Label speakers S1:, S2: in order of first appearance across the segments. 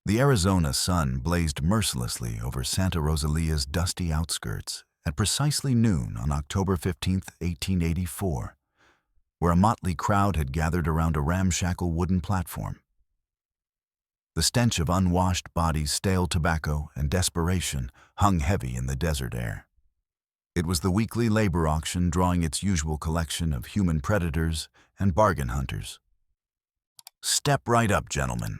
S1: The Arizona sun blazed mercilessly over Santa Rosalia's dusty outskirts at precisely noon on October 15, 1884, where a motley crowd had gathered around a ramshackle wooden platform. The stench of unwashed bodies, stale tobacco, and desperation hung heavy in the desert air. It was the weekly labor auction drawing its usual collection of human predators and bargain hunters. "Step right up, gentlemen,"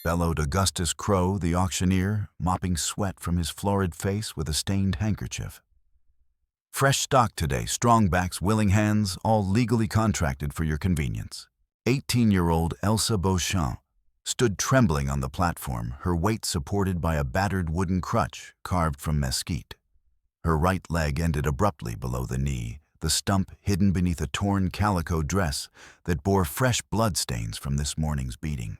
S1: bellowed Augustus Crow, the auctioneer, mopping sweat from his florid face with a stained handkerchief. "Fresh stock today, strong backs, willing hands, all legally contracted for your convenience." 18-year-old Elsa Beauchamp stood trembling on the platform, her weight supported by a battered wooden crutch carved from mesquite. Her right leg ended abruptly below the knee, the stump hidden beneath a torn calico dress that bore fresh bloodstains from this morning's beating.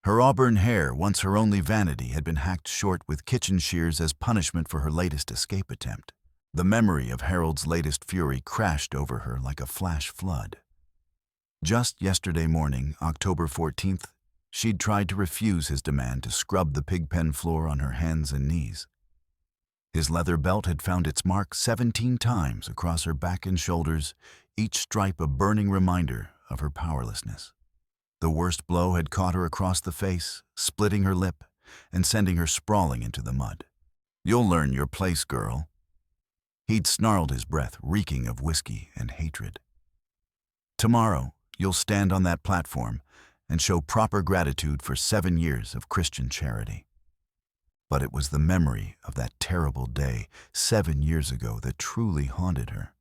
S1: Her auburn hair, once her only vanity, had been hacked short with kitchen shears as punishment for her latest escape attempt. The memory of Harold's latest fury crashed over her like a flash flood. Just yesterday morning, October 14th, she'd tried to refuse his demand to scrub the pigpen floor on her hands and knees. His leather belt had found its mark 17 times across her back and shoulders, each stripe a burning reminder of her powerlessness. The worst blow had caught her across the face, splitting her lip and sending her sprawling into the mud. "You'll learn your place, girl." He'd snarled, his breath reeking of whiskey and hatred. "Tomorrow, you'll stand on that platform and show proper gratitude for 7 years of Christian charity." But it was the memory of that terrible day 7 years ago that truly haunted her.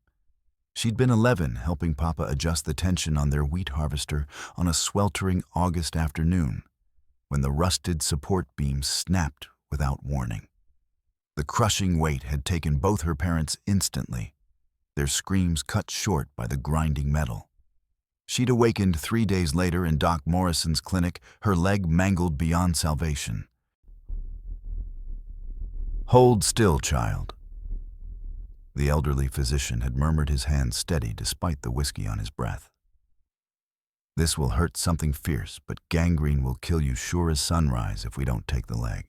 S1: She'd been 11, helping Papa adjust the tension on their wheat harvester on a sweltering August afternoon, when the rusted support beam snapped without warning. The crushing weight had taken both her parents instantly, their screams cut short by the grinding metal. She'd awakened 3 days later in Doc Morrison's clinic, her leg mangled beyond salvation. "Hold still, child." The elderly physician had murmured, his hands steady despite the whiskey on his breath. "This will hurt something fierce, but gangrene will kill you sure as sunrise if we don't take the leg."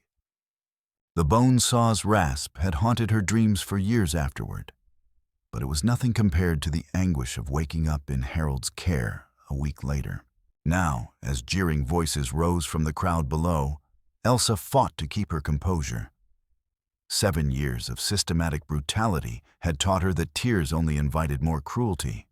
S1: The bone saw's rasp had haunted her dreams for years afterward, but it was nothing compared to the anguish of waking up in Harold's care a week later. Now, as jeering voices rose from the crowd below, Elsa fought to keep her composure. 7 years of systematic brutality had taught her that tears only invited more cruelty.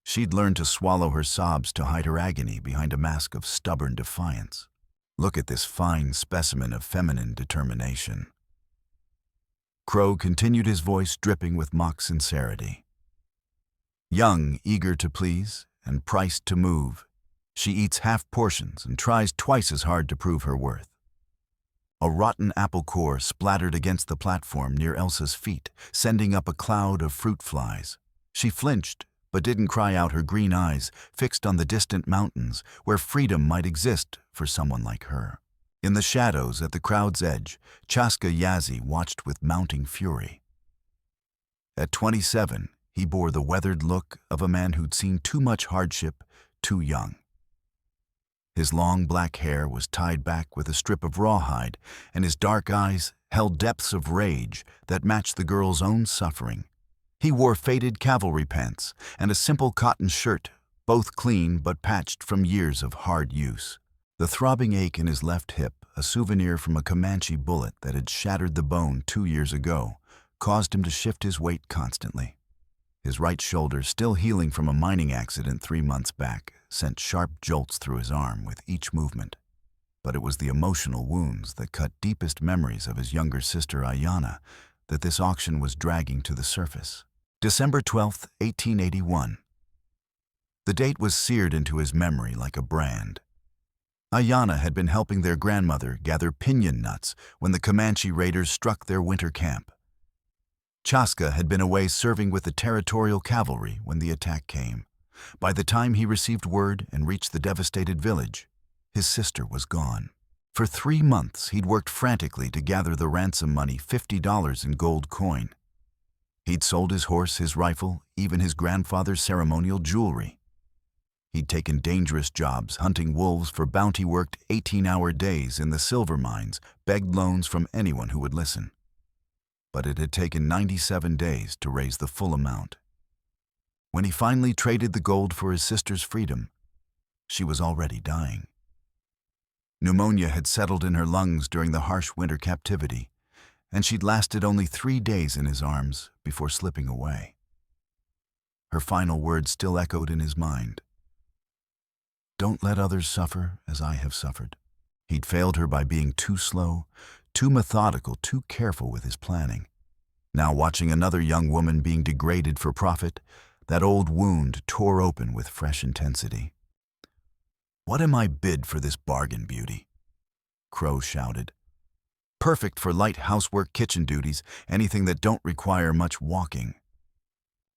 S1: She'd learned to swallow her sobs to hide her agony behind a mask of stubborn defiance. Look at this fine specimen of feminine determination. Crow continued, his voice dripping with mock sincerity. Young, eager to please, and priced to move, she eats half portions and tries twice as hard to prove her worth. A rotten apple core splattered against the platform near Elsa's feet, sending up a cloud of fruit flies. She flinched, but didn't cry out, her green eyes fixed on the distant mountains where freedom might exist for someone like her. In the shadows at the crowd's edge, Chaska Yazzie watched with mounting fury. At 27, he bore the weathered look of a man who'd seen too much hardship too young. His long black hair was tied back with a strip of rawhide, and his dark eyes held depths of rage that matched the girl's own suffering. He wore faded cavalry pants and a simple cotton shirt, both clean but patched from years of hard use. The throbbing ache in his left hip, a souvenir from a Comanche bullet that had shattered the bone 2 years ago, caused him to shift his weight constantly. His right shoulder, still healing from a mining accident 3 months back, sent sharp jolts through his arm with each movement. But it was the emotional wounds that cut deepest memories of his younger sister Ayanna that this auction was dragging to the surface. December 12, 1881. The date was seared into his memory like a brand. Ayanna had been helping their grandmother gather piñon nuts when the Comanche raiders struck their winter camp. Chaska had been away serving with the territorial cavalry when the attack came. By the time he received word and reached the devastated village, his sister was gone. For 3 months, he'd worked frantically to gather the ransom money, $50 in gold coin. He'd sold his horse, his rifle, even his grandfather's ceremonial jewelry. He'd taken dangerous jobs, hunting wolves for bounty, worked 18-hour days in the silver mines, begged loans from anyone who would listen. But it had taken 97 days to raise the full amount. When he finally traded the gold for his sister's freedom, she was already dying. Pneumonia had settled in her lungs during the harsh winter captivity, and she'd lasted only 3 days in his arms before slipping away. Her final words still echoed in his mind. "Don't let others suffer as I have suffered." He'd failed her by being too slow, too methodical, too careful with his planning. Now, watching another young woman being degraded for profit, that old wound tore open with fresh intensity. "What am I bid for this bargain, beauty?" Crow shouted. "Perfect for light housework, kitchen duties, anything that don't require much walking."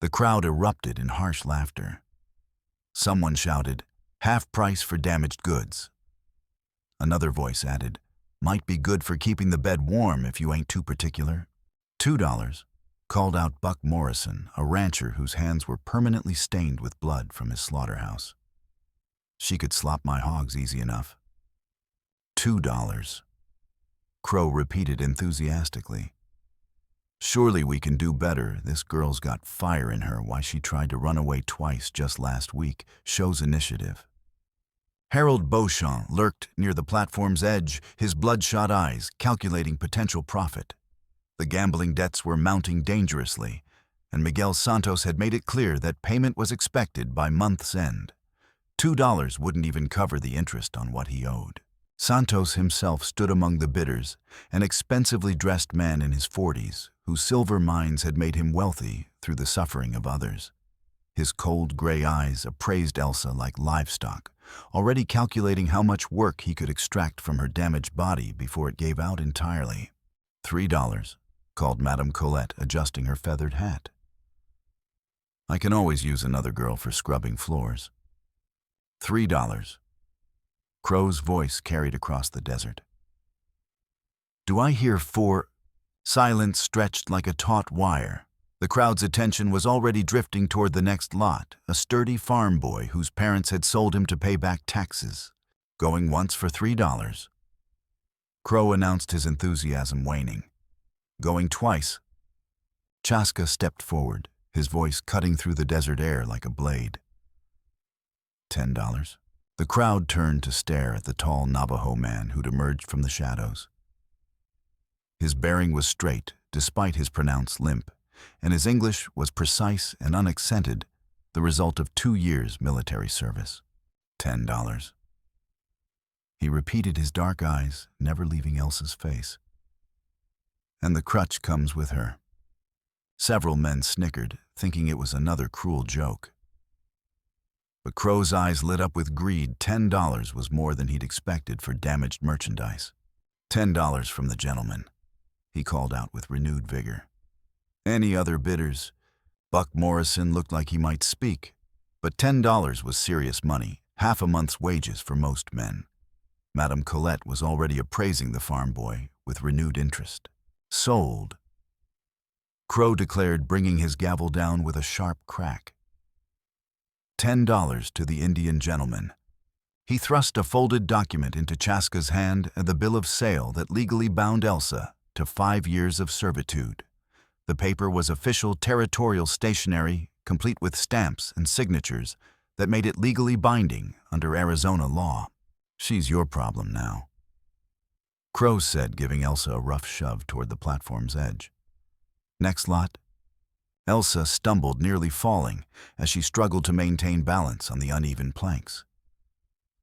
S1: The crowd erupted in harsh laughter. Someone shouted, "Half price for damaged goods." Another voice added, "Might be good for keeping the bed warm if you ain't too particular." $2, called out Buck Morrison, a rancher whose hands were permanently stained with blood from his slaughterhouse. "She could slop my hogs easy enough." $2. Crow repeated enthusiastically. "Surely we can do better. This girl's got fire in her. Why, she tried to run away twice just last week. Shows initiative." Harold Beauchamp lurked near the platform's edge, his bloodshot eyes calculating potential profit. The gambling debts were mounting dangerously, and Miguel Santos had made it clear that payment was expected by month's end. $2 wouldn't even cover the interest on what he owed. Santos himself stood among the bidders, an expensively dressed man in his 40s, whose silver mines had made him wealthy through the suffering of others. His cold gray eyes appraised Elsa like livestock, already calculating how much work he could extract from her damaged body before it gave out entirely. $3, called Madame Colette, adjusting her feathered hat. "I can always use another girl for scrubbing floors." $3. Crow's voice carried across the desert. "Do I hear 4? Silence stretched like a taut wire. The crowd's attention was already drifting toward the next lot, a sturdy farm boy whose parents had sold him to pay back taxes. Going once for $3. Crow announced his enthusiasm waning. Going twice. Chaska stepped forward, his voice cutting through the desert air like a blade. $10. The crowd turned to stare at the tall Navajo man who'd emerged from the shadows. His bearing was straight, despite his pronounced limp, and his English was precise and unaccented, the result of 2 years' military service. $10. He repeated, his dark eyes never leaving Elsa's face. "And the crutch comes with her." Several men snickered, thinking it was another cruel joke. But Crow's eyes lit up with greed. $10 was more than he'd expected for damaged merchandise. $10 from the gentleman, he called out with renewed vigor. Any other bidders? Buck Morrison looked like he might speak, but $10 was serious money, half a month's wages for most men. Madame Colette was already appraising the farm boy with renewed interest. "Sold," Crow declared, bringing his gavel down with a sharp crack. $10 to the Indian gentleman. He thrust a folded document into Chaska's hand and the bill of sale that legally bound Elsa to 5 years of servitude. The paper was official territorial stationery, complete with stamps and signatures that made it legally binding under Arizona law. "She's your problem now," Crow said, giving Elsa a rough shove toward the platform's edge. Next lot. Elsa stumbled, nearly falling, as she struggled to maintain balance on the uneven planks.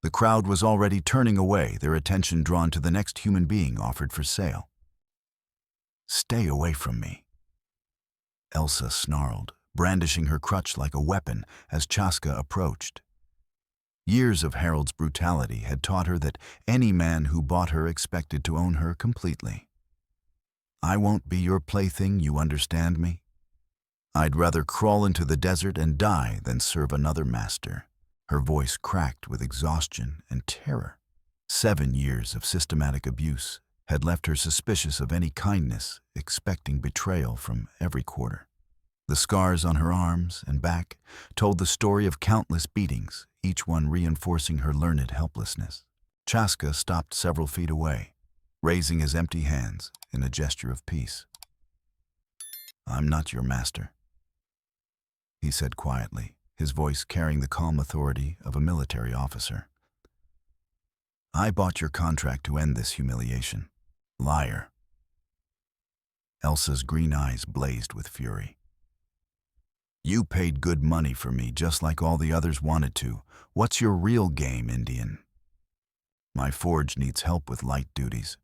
S1: The crowd was already turning away, their attention drawn to the next human being offered for sale. "Stay away from me," Elsa snarled, brandishing her crutch like a weapon as Chaska approached. Years of Harold's brutality had taught her that any man who bought her expected to own her completely. "I won't be your plaything, you understand me? I'd rather crawl into the desert and die than serve another master." Her voice cracked with exhaustion and terror. 7 years of systematic abuse had left her suspicious of any kindness, expecting betrayal from every quarter. The scars on her arms and back told the story of countless beatings, each one reinforcing her learned helplessness. Chaska stopped several feet away, raising his empty hands in a gesture of peace. "I'm not your master," he said quietly, his voice carrying the calm authority of a military officer. "I bought your contract to end this humiliation. Liar." Elsa's green eyes blazed with fury. "You paid good money for me just like all the others wanted to. What's your real game, Indian?" "My forge needs help with light duties."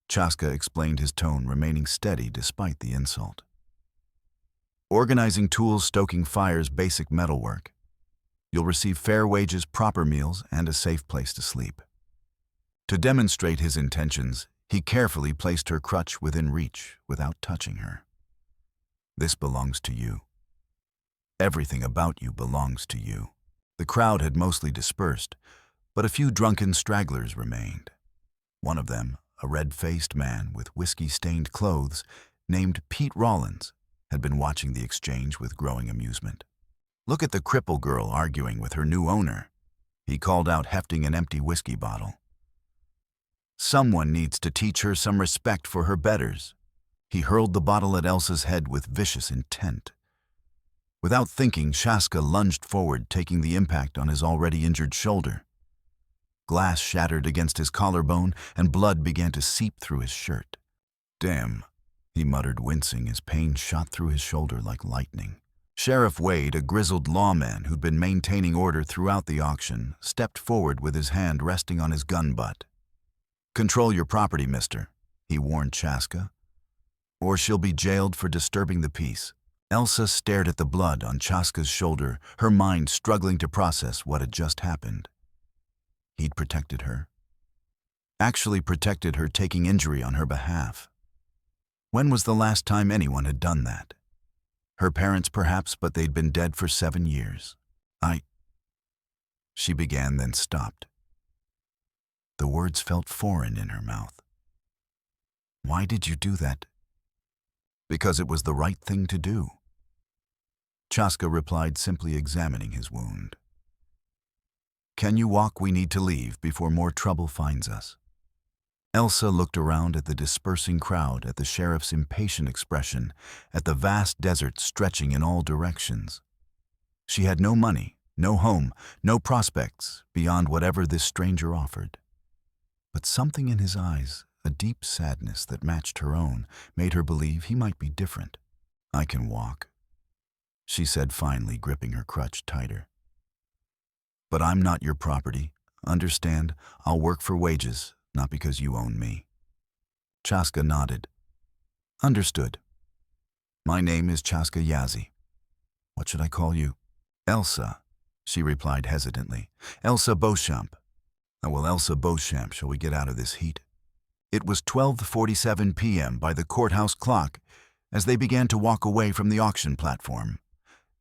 S1: Chaska explained, his tone remaining steady despite the insult. "Organizing tools, stoking fires, basic metalwork. You'll receive fair wages, proper meals, and a safe place to sleep." To demonstrate his intentions, he carefully placed her crutch within reach without touching her. "This belongs to you. Everything about you belongs to you." The crowd had mostly dispersed, but a few drunken stragglers remained. One of them, a red-faced man with whiskey-stained clothes, named Pete Rollins, had been watching the exchange with growing amusement. "Look at the cripple girl arguing with her new owner," he called out, hefting an empty whiskey bottle. "Someone needs to teach her some respect for her betters." He hurled the bottle at Elsa's head with vicious intent. Without thinking, Chaska lunged forward, taking the impact on his already injured shoulder. Glass shattered against his collarbone, and blood began to seep through his shirt. "Damn," he muttered, wincing as pain shot through his shoulder like lightning. Sheriff Wade, a grizzled lawman who'd been maintaining order throughout the auction, stepped forward with his hand resting on his gun butt. "Control your property, mister," he warned Chaska, "or she'll be jailed for disturbing the peace." Elsa stared at the blood on Chaska's shoulder, her mind struggling to process what had just happened. He'd protected her. Actually protected her, taking injury on her behalf. When was the last time anyone had done that? Her parents, perhaps, but they'd been dead for 7 years. She began, then stopped. The words felt foreign in her mouth. "Why did you do that?" "Because it was the right thing to do," Chaska replied, simply examining his wound. "Can you walk? We need to leave before more trouble finds us." Elsa looked around at the dispersing crowd, at the sheriff's impatient expression, at the vast desert stretching in all directions. She had no money, no home, no prospects beyond whatever this stranger offered. But something in his eyes, a deep sadness that matched her own, made her believe he might be different. "I can walk," she said finally, gripping her crutch tighter. "But I'm not your property. Understand? I'll work for wages, not because you own me." Chaska nodded. "Understood. My name is Chaska Yazi. What should I call you?" "Elsa," she replied hesitantly. "Elsa Beauchamp." "Oh, well, Elsa Beauchamp, shall we get out of this heat?" It was 12:47 p.m. by the courthouse clock as they began to walk away from the auction platform.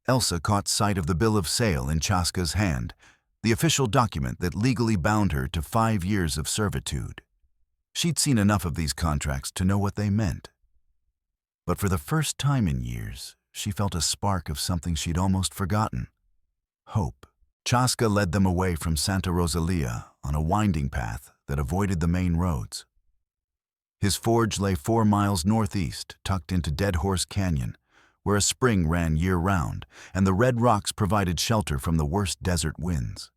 S1: Elsa caught sight of the bill of sale in Chaska's hand, the official document that legally bound her to 5 years of servitude. She'd seen enough of these contracts to know what they meant. But for the first time in years, she felt a spark of something she'd almost forgotten: hope. Chaska led them away from Santa Rosalia on a winding path that avoided the main roads. His forge lay 4 miles northeast, tucked into Dead Horse Canyon, where a spring ran year-round, and the red rocks provided shelter from the worst desert winds.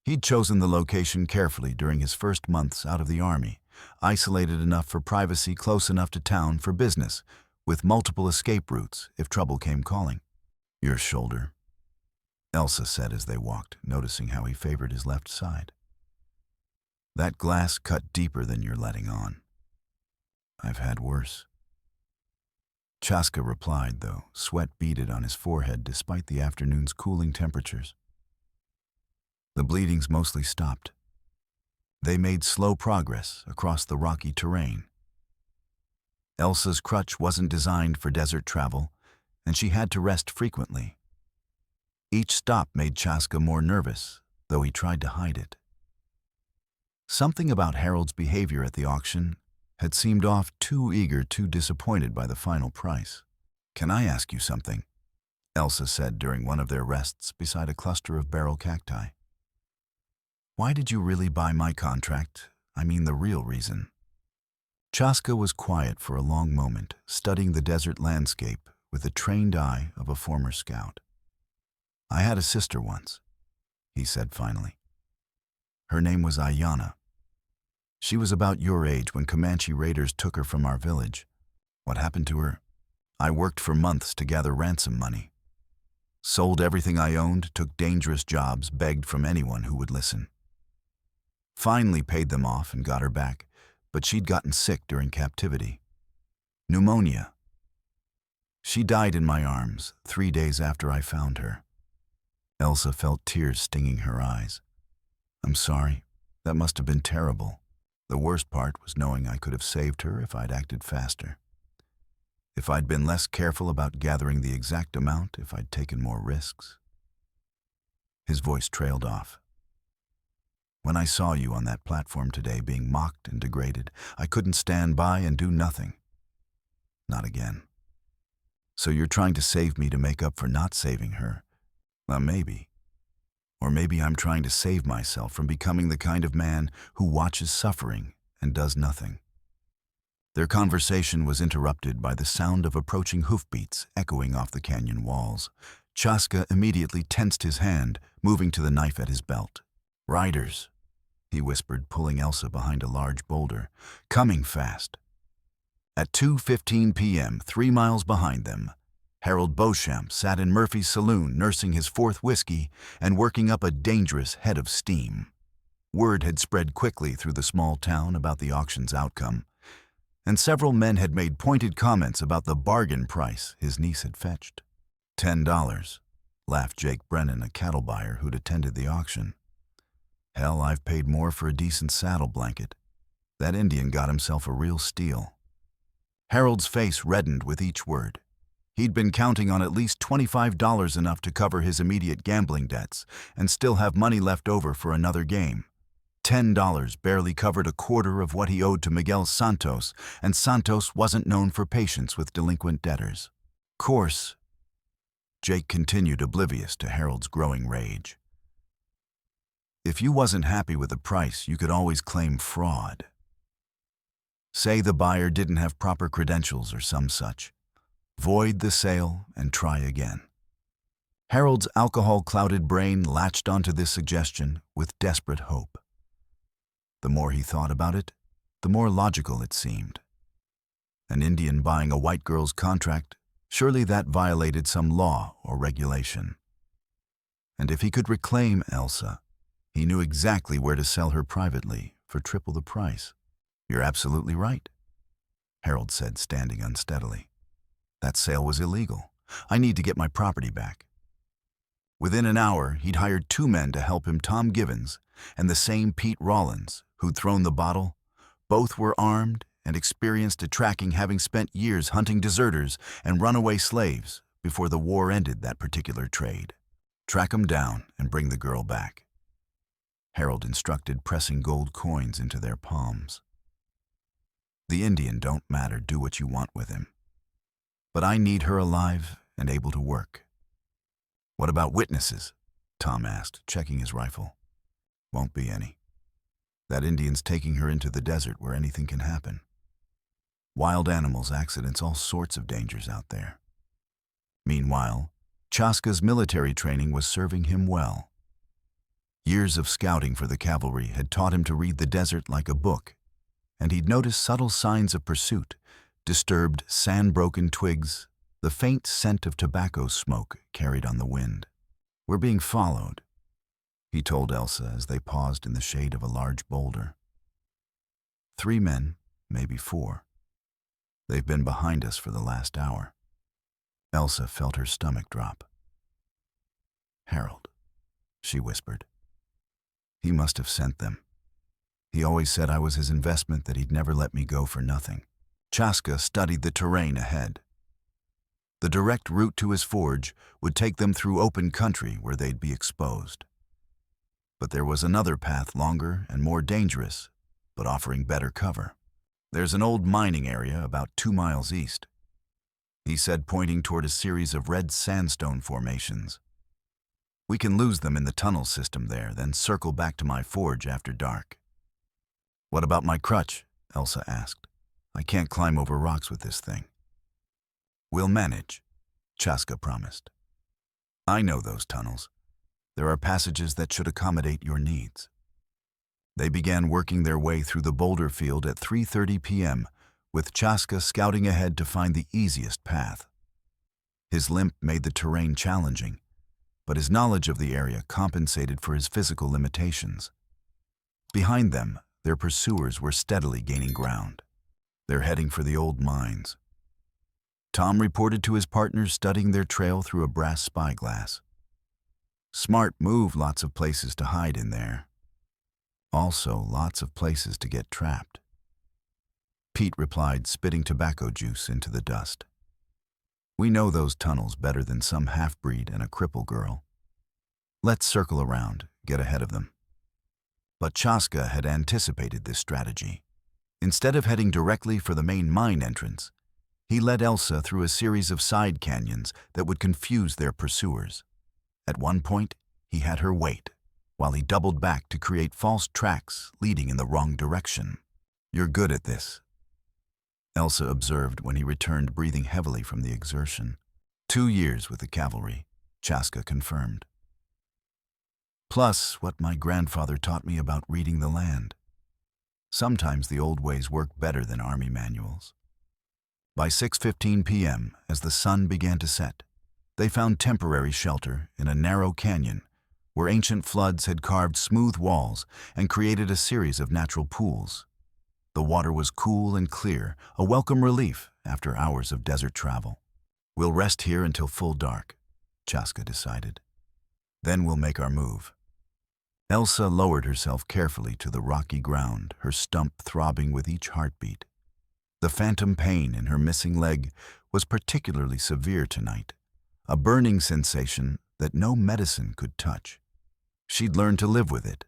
S1: He'd chosen the location carefully during his first months out of the army, isolated enough for privacy, close enough to town for business, with multiple escape routes if trouble came calling. "Your shoulder," Elsa said as they walked, noticing how he favored his left side. "That glass cut deeper than you're letting on. I've had worse." Chaska replied, though sweat beaded on his forehead despite the afternoon's cooling temperatures. The bleedings mostly stopped. They made slow progress across the rocky terrain. Elsa's crutch wasn't designed for desert travel, and she had to rest frequently. Each stop made Chaska more nervous, though he tried to hide it. Something about Harold's behavior at the auction had seemed off, too eager, too disappointed by the final price. "Can I ask you something?" Elsa said during one of their rests beside a cluster of barrel cacti. "Why did you really buy my contract? I mean the real reason." Chaska was quiet for a long moment, studying the desert landscape with the trained eye of a former scout. "I had a sister once," he said finally. "Her name was Ayanna. She was about your age when Comanche raiders took her from our village. What happened to her? I worked for months to gather ransom money. Sold everything I owned, took dangerous jobs, begged from anyone who would listen. Finally paid them off and got her back, but she'd gotten sick during captivity. Pneumonia. She died in my arms 3 days after I found her." Elsa felt tears stinging her eyes. "I'm sorry. That must have been terrible. The worst part was knowing I could have saved her if I'd acted faster. If I'd been less careful about gathering the exact amount, if I'd taken more risks." His voice trailed off. "When I saw you on that platform today being mocked and degraded, I couldn't stand by and do nothing. Not again. So you're trying to save me to make up for not saving her? Well, maybe. Or maybe I'm trying to save myself from becoming the kind of man who watches suffering and does nothing." Their conversation was interrupted by the sound of approaching hoofbeats echoing off the canyon walls. Chaska immediately tensed his hand, moving to the knife at his belt. "Riders," he whispered, pulling Elsa behind a large boulder. "Coming fast." At 2:15 p.m., 3 miles behind them, Harold Beauchamp sat in Murphy's saloon nursing his 4th whiskey and working up a dangerous head of steam. Word had spread quickly through the small town about the auction's outcome, and several men had made pointed comments about the bargain price his niece had fetched. $10, laughed Jake Brennan, a cattle buyer who'd attended the auction. "Hell, I've paid more for a decent saddle blanket. That Indian got himself a real steal." Harold's face reddened with each word. He'd been counting on at least $25, enough to cover his immediate gambling debts, and still have money left over for another game. $10 barely covered a quarter of what he owed to Miguel Santos, and Santos wasn't known for patience with delinquent debtors. "Course," Jake continued, oblivious to Harold's growing rage. "If you wasn't happy with the price, you could always claim fraud. Say the buyer didn't have proper credentials or some such. Void the sale and try again." Harold's alcohol-clouded brain latched onto this suggestion with desperate hope. The more he thought about it, the more logical it seemed. An Indian buying a white girl's contract, surely that violated some law or regulation. And if he could reclaim Elsa, he knew exactly where to sell her privately for triple the price. "You're absolutely right," Harold said, standing unsteadily. "That sale was illegal. I need to get my property back." Within an hour, he'd hired 2 men to help him, Tom Givens and the same Pete Rollins, who'd thrown the bottle. Both were armed and experienced at tracking, having spent years hunting deserters and runaway slaves before the war ended that particular trade. "Track 'em down and bring the girl back," Harold instructed, pressing gold coins into their palms. "The Indian don't matter, do what you want with him. But I need her alive and able to work." "What about witnesses?" Tom asked, checking his rifle. "Won't be any. That Indian's taking her into the desert where anything can happen. Wild animals, accidents, all sorts of dangers out there." Meanwhile, Chaska's military training was serving him well. Years of scouting for the cavalry had taught him to read the desert like a book, and he'd noticed subtle signs of pursuit, disturbed sand-broken twigs, the faint scent of tobacco smoke carried on the wind. "We're being followed," he told Elsa as they paused in the shade of a large boulder. 3 men, maybe 4. They've been behind us for the last hour." Elsa felt her stomach drop. "Harold," she whispered. "He must have sent them. He always said I was his investment, that he'd never let me go for nothing." Chaska studied the terrain ahead. The direct route to his forge would take them through open country where they'd be exposed. But there was another path, longer and more dangerous, but offering better cover. "There's an old mining area about 2 miles east. he said, pointing toward a series of red sandstone formations. We can lose them in the tunnel system there, then circle back to my forge after dark. What about my crutch? Elsa asked. I can't climb over rocks with this thing. We'll manage, Chaska promised. I know those tunnels. There are passages that should accommodate your needs. They began working their way through the boulder field at 3:30 p.m., with Chaska scouting ahead to find the easiest path. His limp made the terrain challenging, but his knowledge of the area compensated for his physical limitations. Behind them, their pursuers were steadily gaining ground. They're heading for the old mines. Tom reported to his partners studying their trail through a brass spyglass. Smart move, lots of places to hide in there. Also, lots of places to get trapped. Pete replied, spitting tobacco juice into the dust. We know those tunnels better than some half-breed and a cripple girl. Let's circle around, get ahead of them. But Chaska had anticipated this strategy. Instead of heading directly for the main mine entrance, he led Elsa through a series of side canyons that would confuse their pursuers. At one point, he had her wait, while he doubled back to create false tracks leading in the wrong direction. You're good at this, Elsa observed when he returned, breathing heavily from the exertion. 2 years with the cavalry, Chaska confirmed. Plus, what my grandfather taught me about reading the land. Sometimes the old ways work better than army manuals. By 6:15 p.m., as the sun began to set, they found temporary shelter in a narrow canyon where ancient floods had carved smooth walls and created a series of natural pools. The water was cool and clear, a welcome relief after hours of desert travel. We'll rest here until full dark, Chaska decided. Then we'll make our move. Elsa lowered herself carefully to the rocky ground, her stump throbbing with each heartbeat. The phantom pain in her missing leg was particularly severe tonight, a burning sensation that no medicine could touch. She'd learned to live with it,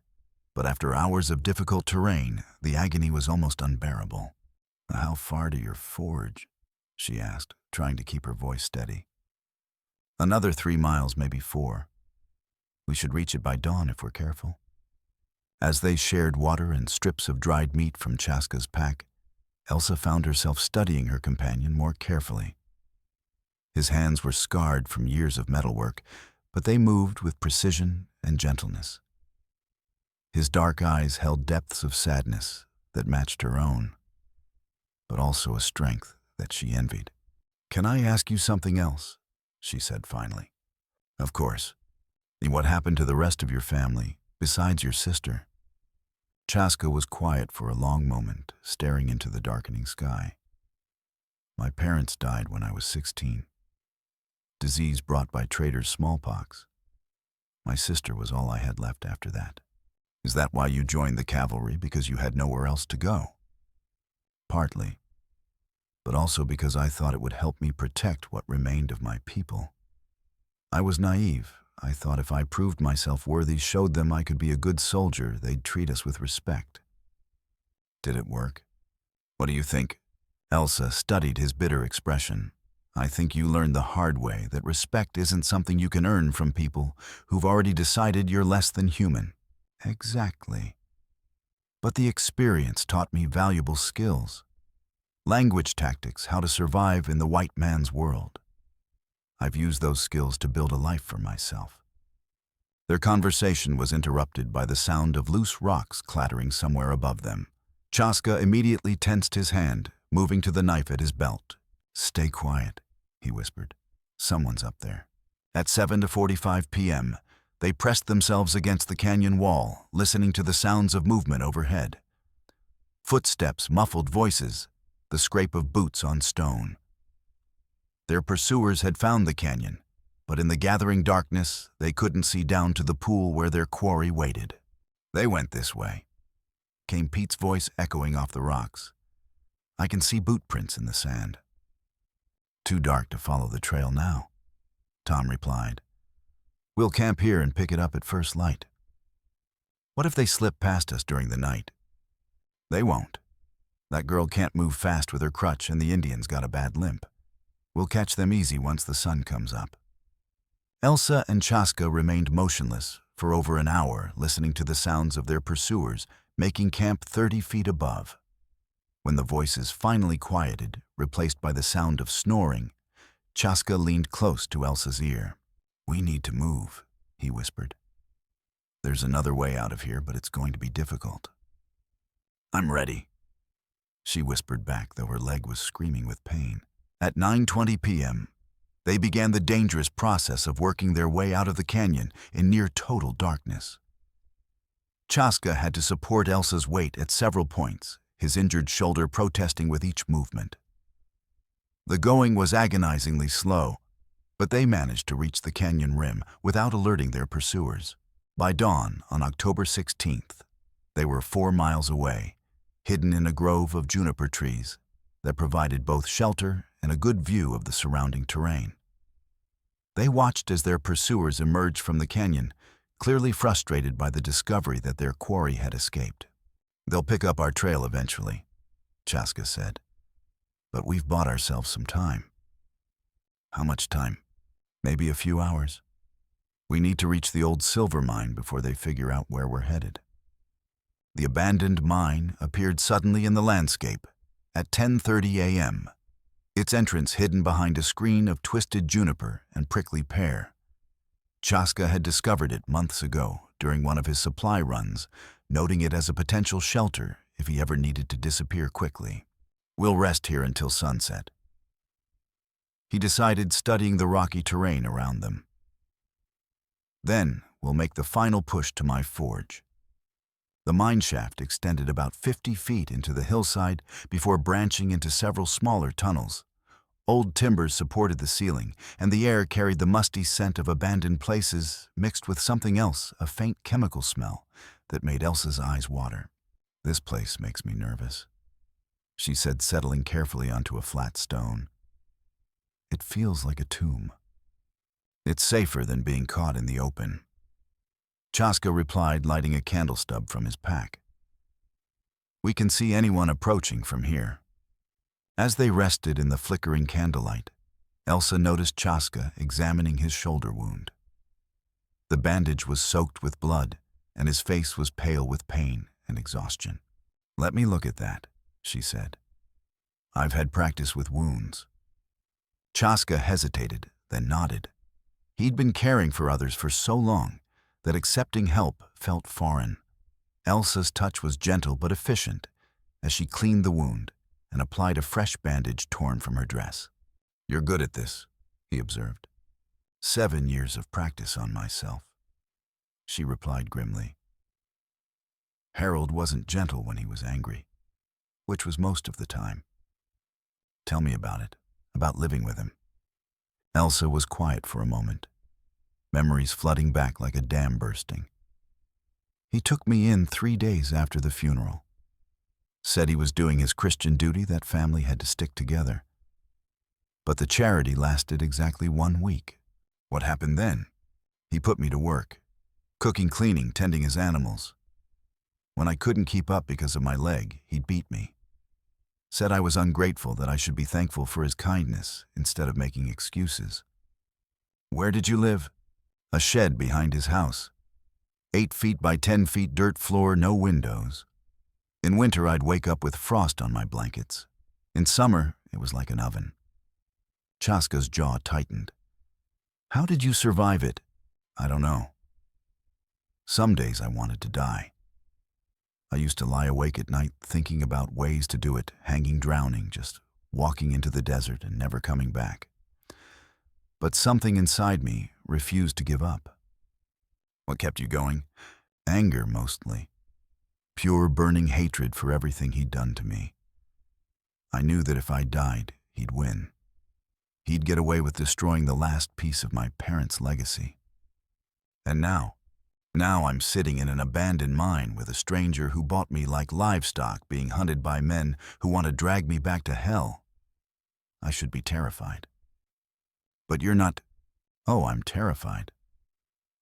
S1: but after hours of difficult terrain, the agony was almost unbearable. How far to your forge? She asked, trying to keep her voice steady. Another 3 miles, maybe 4. We should reach it by dawn if we're careful. As they shared water and strips of dried meat from Chaska's pack, Elsa found herself studying her companion more carefully. His hands were scarred from years of metalwork, but they moved with precision and gentleness. His dark eyes held depths of sadness that matched her own, but also a strength that she envied. Can I ask you something else? She said finally. Of course. What happened to the rest of your family, besides your sister? Chaska was quiet for a long moment, staring into the darkening sky. My parents died when I was 16. Disease brought by traders' smallpox. My sister was all I had left after that. Is that why you joined the cavalry, because you had nowhere else to go? Partly, but also because I thought it would help me protect what remained of my people. I was naive. I thought if I proved myself worthy, showed them I could be a good soldier, they'd treat us with respect. Did it work? What do you think? Elsa studied his bitter expression. I think you learned the hard way that respect isn't something you can earn from people who've already decided you're less than human. Exactly. But the experience taught me valuable skills. Language tactics, how to survive in the white man's world. I've used those skills to build a life for myself. Their conversation was interrupted by the sound of loose rocks clattering somewhere above them. Chaska immediately tensed his hand, moving to the knife at his belt. Stay quiet, he whispered. Someone's up there. At 7:45 p.m., they pressed themselves against the canyon wall, listening to the sounds of movement overhead. Footsteps, muffled voices, the scrape of boots on stone. Their pursuers had found the canyon, but in the gathering darkness, they couldn't see down to the pool where their quarry waited. They went this way, came Pete's voice echoing off the rocks. I can see boot prints in the sand. Too dark to follow the trail now, Tom replied. We'll camp here and pick it up at first light. What if they slip past us during the night? They won't. That girl can't move fast with her crutch, and the Indian's got a bad limp. We'll catch them easy once the sun comes up." Elsa and Chaska remained motionless for over an hour, listening to the sounds of their pursuers making camp 30 feet above. When the voices finally quieted, replaced by the sound of snoring, Chaska leaned close to Elsa's ear. "We need to move," he whispered. "There's another way out of here, but it's going to be difficult." "I'm ready," she whispered back, though her leg was screaming with pain. At 9:20 p.m., they began the dangerous process of working their way out of the canyon in near total darkness. Chaska had to support Elsa's weight at several points, his injured shoulder protesting with each movement. The going was agonizingly slow, but they managed to reach the canyon rim without alerting their pursuers. By dawn on October 16th, they were 4 miles away, hidden in a grove of juniper trees that provided both shelter and a good view of the surrounding terrain. They watched as their pursuers emerged from the canyon, clearly frustrated by the discovery that their quarry had escaped. "They'll pick up our trail eventually," Chaska said. "But we've bought ourselves some time." "How much time?" "Maybe a few hours. We need to reach the old silver mine before they figure out where we're headed." The abandoned mine appeared suddenly in the landscape at 10:30 a.m., its entrance hidden behind a screen of twisted juniper and prickly pear. Chaska had discovered it months ago during one of his supply runs, noting it as a potential shelter if he ever needed to disappear quickly. "We'll rest here until sunset," he decided, studying the rocky terrain around them. "Then we'll make the final push to my forge." The mine shaft extended about 50 feet into the hillside before branching into several smaller tunnels. Old timbers supported the ceiling, and the air carried the musty scent of abandoned places mixed with something else, a faint chemical smell that made Elsa's eyes water. "This place makes me nervous," she said, settling carefully onto a flat stone. "It feels like a tomb." "It's safer than being caught in the open," Chaska replied, lighting a candle stub from his pack. "We can see anyone approaching from here." As they rested in the flickering candlelight, Elsa noticed Chaska examining his shoulder wound. The bandage was soaked with blood, and his face was pale with pain and exhaustion. "Let me look at that," she said. "I've had practice with wounds." Chaska hesitated, then nodded. He'd been caring for others for so long that accepting help felt foreign. Elsa's touch was gentle but efficient as she cleaned the wound and applied a fresh bandage torn from her dress. "You're good at this," he observed. 7 years of practice on myself," she replied grimly. Harold wasn't gentle when he was angry, which was most of the time. "Tell me about it, about living with him." Elsa was quiet for a moment, memories flooding back like a dam bursting. "He took me in 3 days after the funeral. Said he was doing his Christian duty, that family had to stick together. But the charity lasted exactly 1 week. What happened then? He put me to work, cooking, cleaning, tending his animals. When I couldn't keep up because of my leg, he'd beat me. Said I was ungrateful, that I should be thankful for his kindness instead of making excuses." "Where did you live?" "A shed behind his house. 8 feet by 10 feet dirt floor, no windows. In winter, I'd wake up with frost on my blankets. In summer, it was like an oven." Chaska's jaw tightened. "How did you survive it?" "I don't know. Some days I wanted to die. I used to lie awake at night thinking about ways to do it, hanging, drowning, just walking into the desert and never coming back. But something inside me refused to give up." "What kept you going?" "Anger, mostly. Pure, burning hatred for everything he'd done to me. I knew that if I died, he'd win. He'd get away with destroying the last piece of my parents' legacy. And now I'm sitting in an abandoned mine with a stranger who bought me like livestock, being hunted by men who want to drag me back to hell. I should be terrified." "But you're not." "Oh, I'm terrified.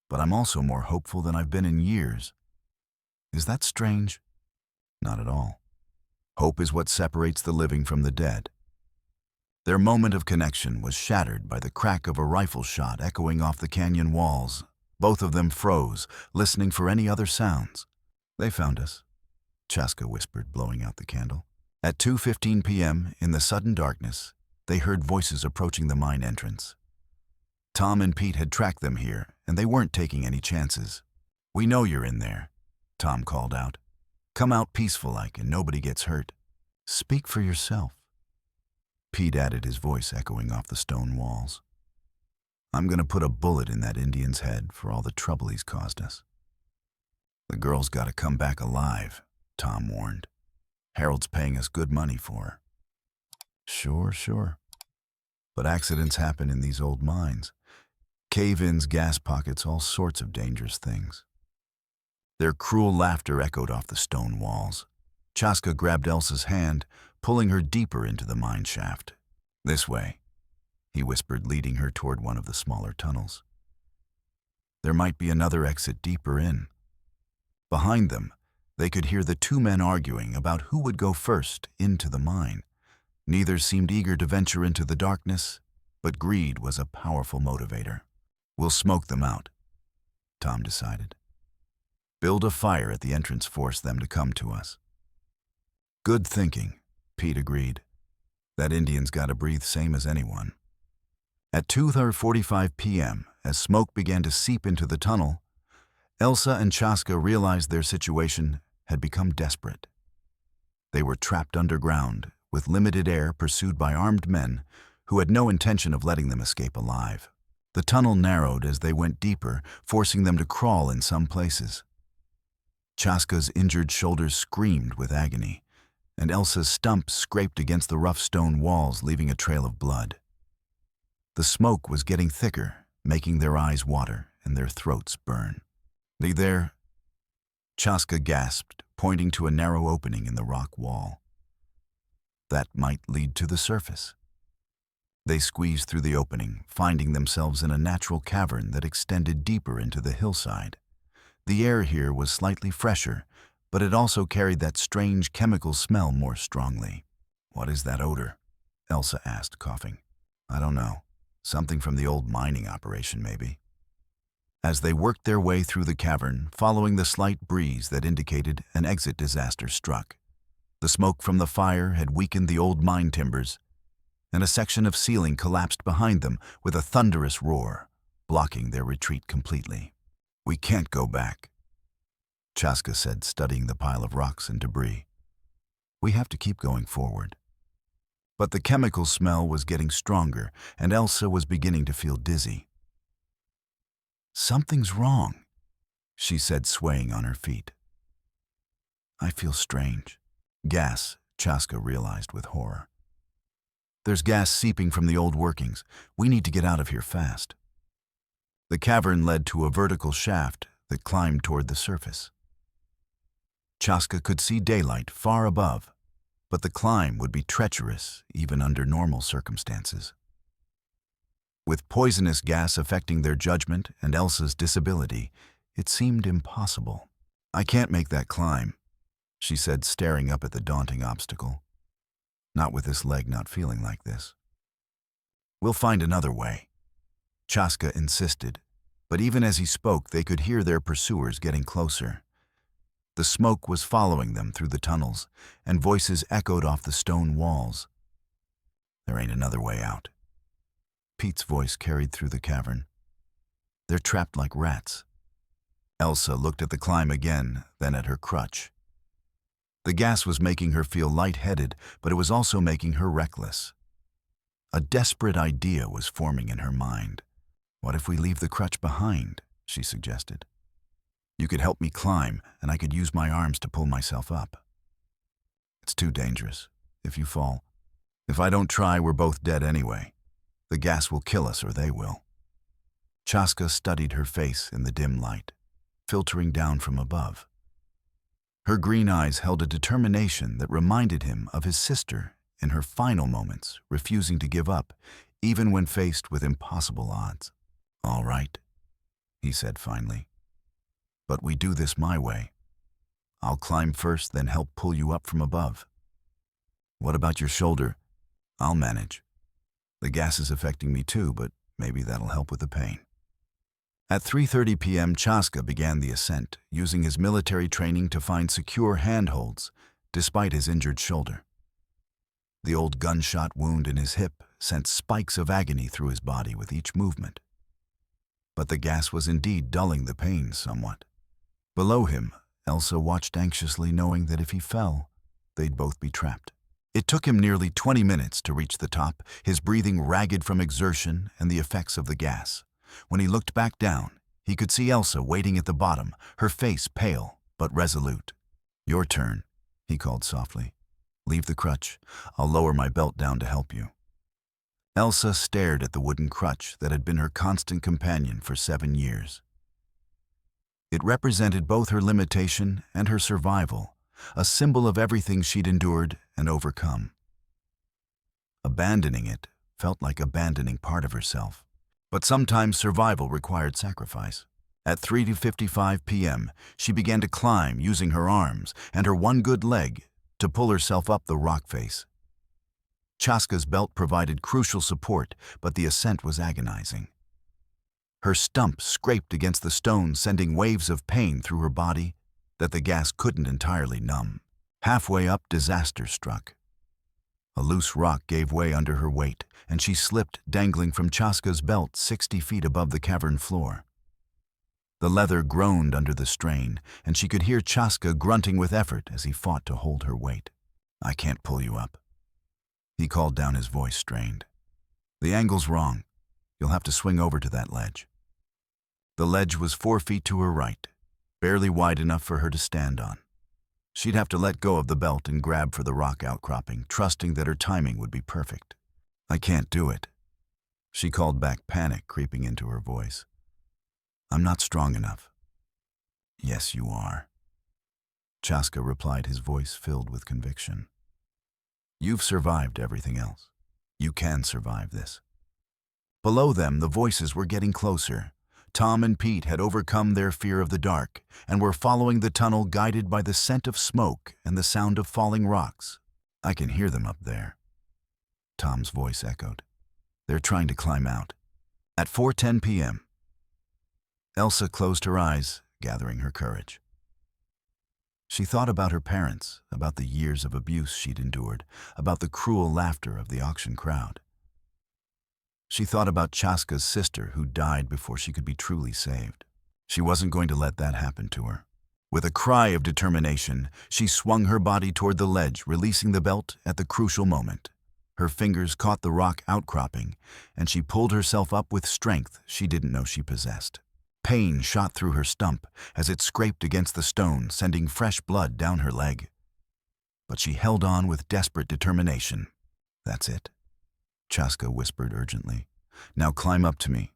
S1: But I'm also more hopeful than I've been in years. Is that strange?" "Not at all. Hope is what separates the living from the dead." Their moment of connection was shattered by the crack of a rifle shot echoing off the canyon walls. Both of them froze, listening for any other sounds. "They found us," Chaska whispered, blowing out the candle. At 2:15 p.m., in the sudden darkness, they heard voices approaching the mine entrance. Tom and Pete had tracked them here, and they weren't taking any chances. "We know you're in there," Tom called out. "Come out peaceful-like and nobody gets hurt." "Speak for yourself," Pete added, his voice echoing off the stone walls. "I'm gonna put a bullet in that Indian's head for all the trouble he's caused us." "The girl's gotta come back alive," Tom warned. "Harold's paying us good money for her." Sure. But accidents happen in these old mines. Cave-ins, gas pockets, all sorts of dangerous things. Their cruel laughter echoed off the stone walls. Chaska grabbed Elsa's hand, pulling her deeper into the mine shaft. "This way," he whispered, leading her toward one of the smaller tunnels. There might be another exit deeper in. Behind them, they could hear the two men arguing about who would go first into the mine. Neither seemed eager to venture into the darkness, but greed was a powerful motivator. "We'll smoke them out," Tom decided. "Build a fire at the entrance, force them to come to us." "Good thinking," Pete agreed. "That Indian's got to breathe same as anyone." At 2:45 p.m., as smoke began to seep into the tunnel, Elsa and Chaska realized their situation had become desperate. They were trapped underground, with limited air, pursued by armed men who had no intention of letting them escape alive. The tunnel narrowed as they went deeper, forcing them to crawl in some places. Chaska's injured shoulders screamed with agony, and Elsa's stump scraped against the rough stone walls, leaving a trail of blood. The smoke was getting thicker, making their eyes water and their throats burn. "There," Chaska gasped, pointing to a narrow opening in the rock wall. That might lead to the surface. They squeezed through the opening, finding themselves in a natural cavern that extended deeper into the hillside. The air here was slightly fresher, but it also carried that strange chemical smell more strongly. "What is that odor?" Elsa asked, coughing. "I don't know. Something from the old mining operation, maybe." As they worked their way through the cavern, following the slight breeze that indicated an exit disaster struck, the smoke from the fire had weakened the old mine timbers, and a section of ceiling collapsed behind them with a thunderous roar, blocking their retreat completely. "We can't go back," Chaska said, studying the pile of rocks and debris. "We have to keep going forward." But the chemical smell was getting stronger, and Elsa was beginning to feel dizzy. "Something's wrong," she said, swaying on her feet. "I feel strange." Gas, Chaska realized with horror. "There's gas seeping from the old workings. We need to get out of here fast." The cavern led to a vertical shaft that climbed toward the surface. Chaska could see daylight far above, but the climb would be treacherous even under normal circumstances. With poisonous gas affecting their judgment and Elsa's disability, it seemed impossible. "I can't make that climb," she said, staring up at the daunting obstacle. "Not with this leg not feeling like this." "We'll find another way," Chaska insisted, but even as he spoke, they could hear their pursuers getting closer. The smoke was following them through the tunnels, and voices echoed off the stone walls. "There ain't another way out." Pete's voice carried through the cavern. "They're trapped like rats." Elsa looked at the climb again, then at her crutch. The gas was making her feel lightheaded, but it was also making her reckless. A desperate idea was forming in her mind. "What if we leave the crutch behind?" she suggested. "You could help me climb, and I could use my arms to pull myself up." "It's too dangerous. If you fall. If I don't try, we're both dead anyway. The gas will kill us or they will." Chaska studied her face in the dim light, filtering down from above. Her green eyes held a determination that reminded him of his sister in her final moments, refusing to give up, even when faced with impossible odds. "All right," he said finally. "But we do this my way. I'll climb first, then help pull you up from above." "What about your shoulder?" "I'll manage." The gas is affecting me too, but maybe that'll help with the pain. At 3:30 p.m., Chaska began the ascent, using his military training to find secure handholds, despite his injured shoulder. The old gunshot wound in his hip sent spikes of agony through his body with each movement. But the gas was indeed dulling the pain somewhat. Below him, Elsa watched anxiously, knowing that if he fell, they'd both be trapped. It took him nearly 20 minutes to reach the top, his breathing ragged from exertion and the effects of the gas. When he looked back down, he could see Elsa waiting at the bottom, her face pale but resolute. "Your turn," he called softly. "Leave the crutch. I'll lower my belt down to help you." Elsa stared at the wooden crutch that had been her constant companion for 7 years. It represented both her limitation and her survival, a symbol of everything she'd endured and overcome. Abandoning it felt like abandoning part of herself. But sometimes survival required sacrifice. At 3:55 p.m., she began to climb using her arms and her one good leg to pull herself up the rock face. Chaska's belt provided crucial support, but the ascent was agonizing. Her stump scraped against the stones, sending waves of pain through her body that the gas couldn't entirely numb. Halfway up, disaster struck. A loose rock gave way under her weight, and she slipped, dangling from Chaska's belt 60 feet above the cavern floor. The leather groaned under the strain, and she could hear Chaska grunting with effort as he fought to hold her weight. "I can't pull you up," he called down, his voice strained. "The angle's wrong. You'll have to swing over to that ledge." The ledge was 4 feet to her right, barely wide enough for her to stand on. She'd have to let go of the belt and grab for the rock outcropping, trusting that her timing would be perfect. "I can't do it," she called back, panic creeping into her voice. "I'm not strong enough." "Yes, you are," Chaska replied, his voice filled with conviction. "You've survived everything else. You can survive this." Below them, the voices were getting closer. Tom and Pete had overcome their fear of the dark and were following the tunnel, guided by the scent of smoke and the sound of falling rocks. "I can hear them up there," Tom's voice echoed. "They're trying to climb out." At 4:10 p.m., Elsa closed her eyes, gathering her courage. She thought about her parents, about the years of abuse she'd endured, about the cruel laughter of the auction crowd. She thought about Chaska's sister, who died before she could be truly saved. She wasn't going to let that happen to her. With a cry of determination, she swung her body toward the ledge, releasing the belt at the crucial moment. Her fingers caught the rock outcropping, and she pulled herself up with strength she didn't know she possessed. Pain shot through her stump as it scraped against the stone, sending fresh blood down her leg. But she held on with desperate determination. "That's it," Chaska whispered urgently. "Now climb up to me."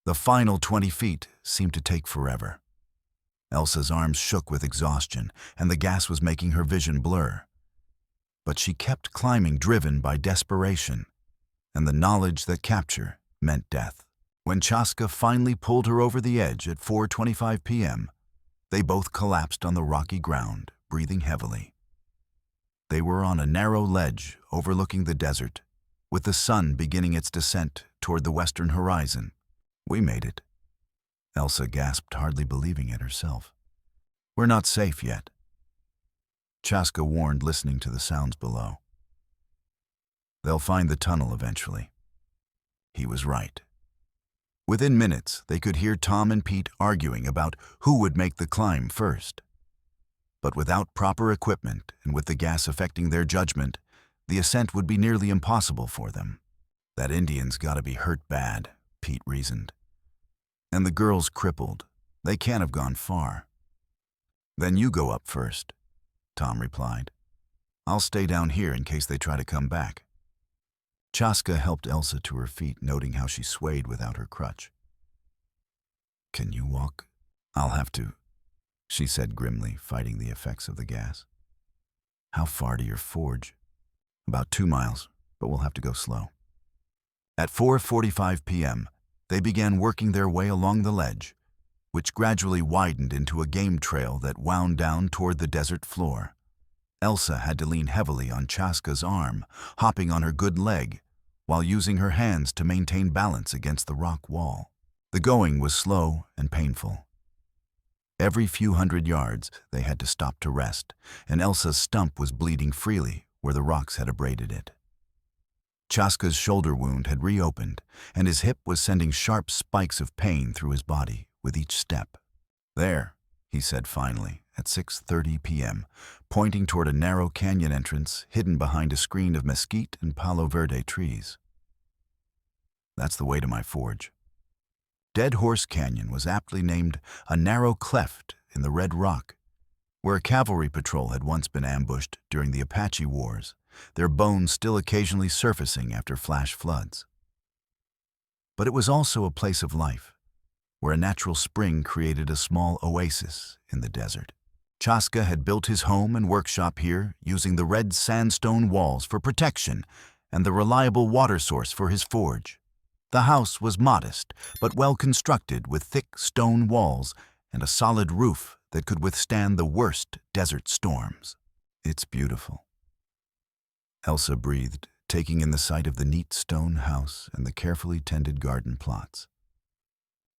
S1: The final 20 feet seemed to take forever. Elsa's arms shook with exhaustion, and the gas was making her vision blur. But she kept climbing, driven by desperation and the knowledge that capture meant death. When Chaska finally pulled her over the edge at 4:25 p.m., they both collapsed on the rocky ground, breathing heavily. They were on a narrow ledge overlooking the desert, with the sun beginning its descent toward the western horizon. "We made it," Elsa gasped, hardly believing it herself. "We're not safe yet," Chaska warned, listening to the sounds below. "They'll find the tunnel eventually." He was right. Within minutes, they could hear Tom and Pete arguing about who would make the climb first. But without proper equipment and with the gas affecting their judgment, the ascent would be nearly impossible for them. "That Indian's gotta be hurt bad," Pete reasoned. "And the girl's crippled. They can't have gone far." "Then you go up first," Tom replied. "I'll stay down here in case they try to come back." Chaska helped Elsa to her feet, noting how she swayed without her crutch. "Can you walk?" "I'll have to," she said grimly, fighting the effects of the gas. "How far to your forge?" "About 2 miles, but we'll have to go slow." At 4:45 p.m., they began working their way along the ledge, which gradually widened into a game trail that wound down toward the desert floor. Elsa had to lean heavily on Chaska's arm, hopping on her good leg, while using her hands to maintain balance against the rock wall. The going was slow and painful. Every few hundred yards, they had to stop to rest, and Elsa's stump was bleeding freely where the rocks had abraded it. Chaska's shoulder wound had reopened, and his hip was sending sharp spikes of pain through his body with each step. "There," he said finally, at 6:30 p.m., pointing toward a narrow canyon entrance hidden behind a screen of mesquite and palo verde trees. "That's the way to my forge." Dead Horse Canyon was aptly named a narrow cleft in the red rock, where a cavalry patrol had once been ambushed during the Apache Wars, their bones still occasionally surfacing after flash floods. But it was also a place of life, where a natural spring created a small oasis in the desert. Chaska had built his home and workshop here using the red sandstone walls for protection and the reliable water source for his forge. The house was modest, but well constructed with thick stone walls and a solid roof that could withstand the worst desert storms. "It's beautiful," Elsa breathed, taking in the sight of the neat stone house and the carefully tended garden plots.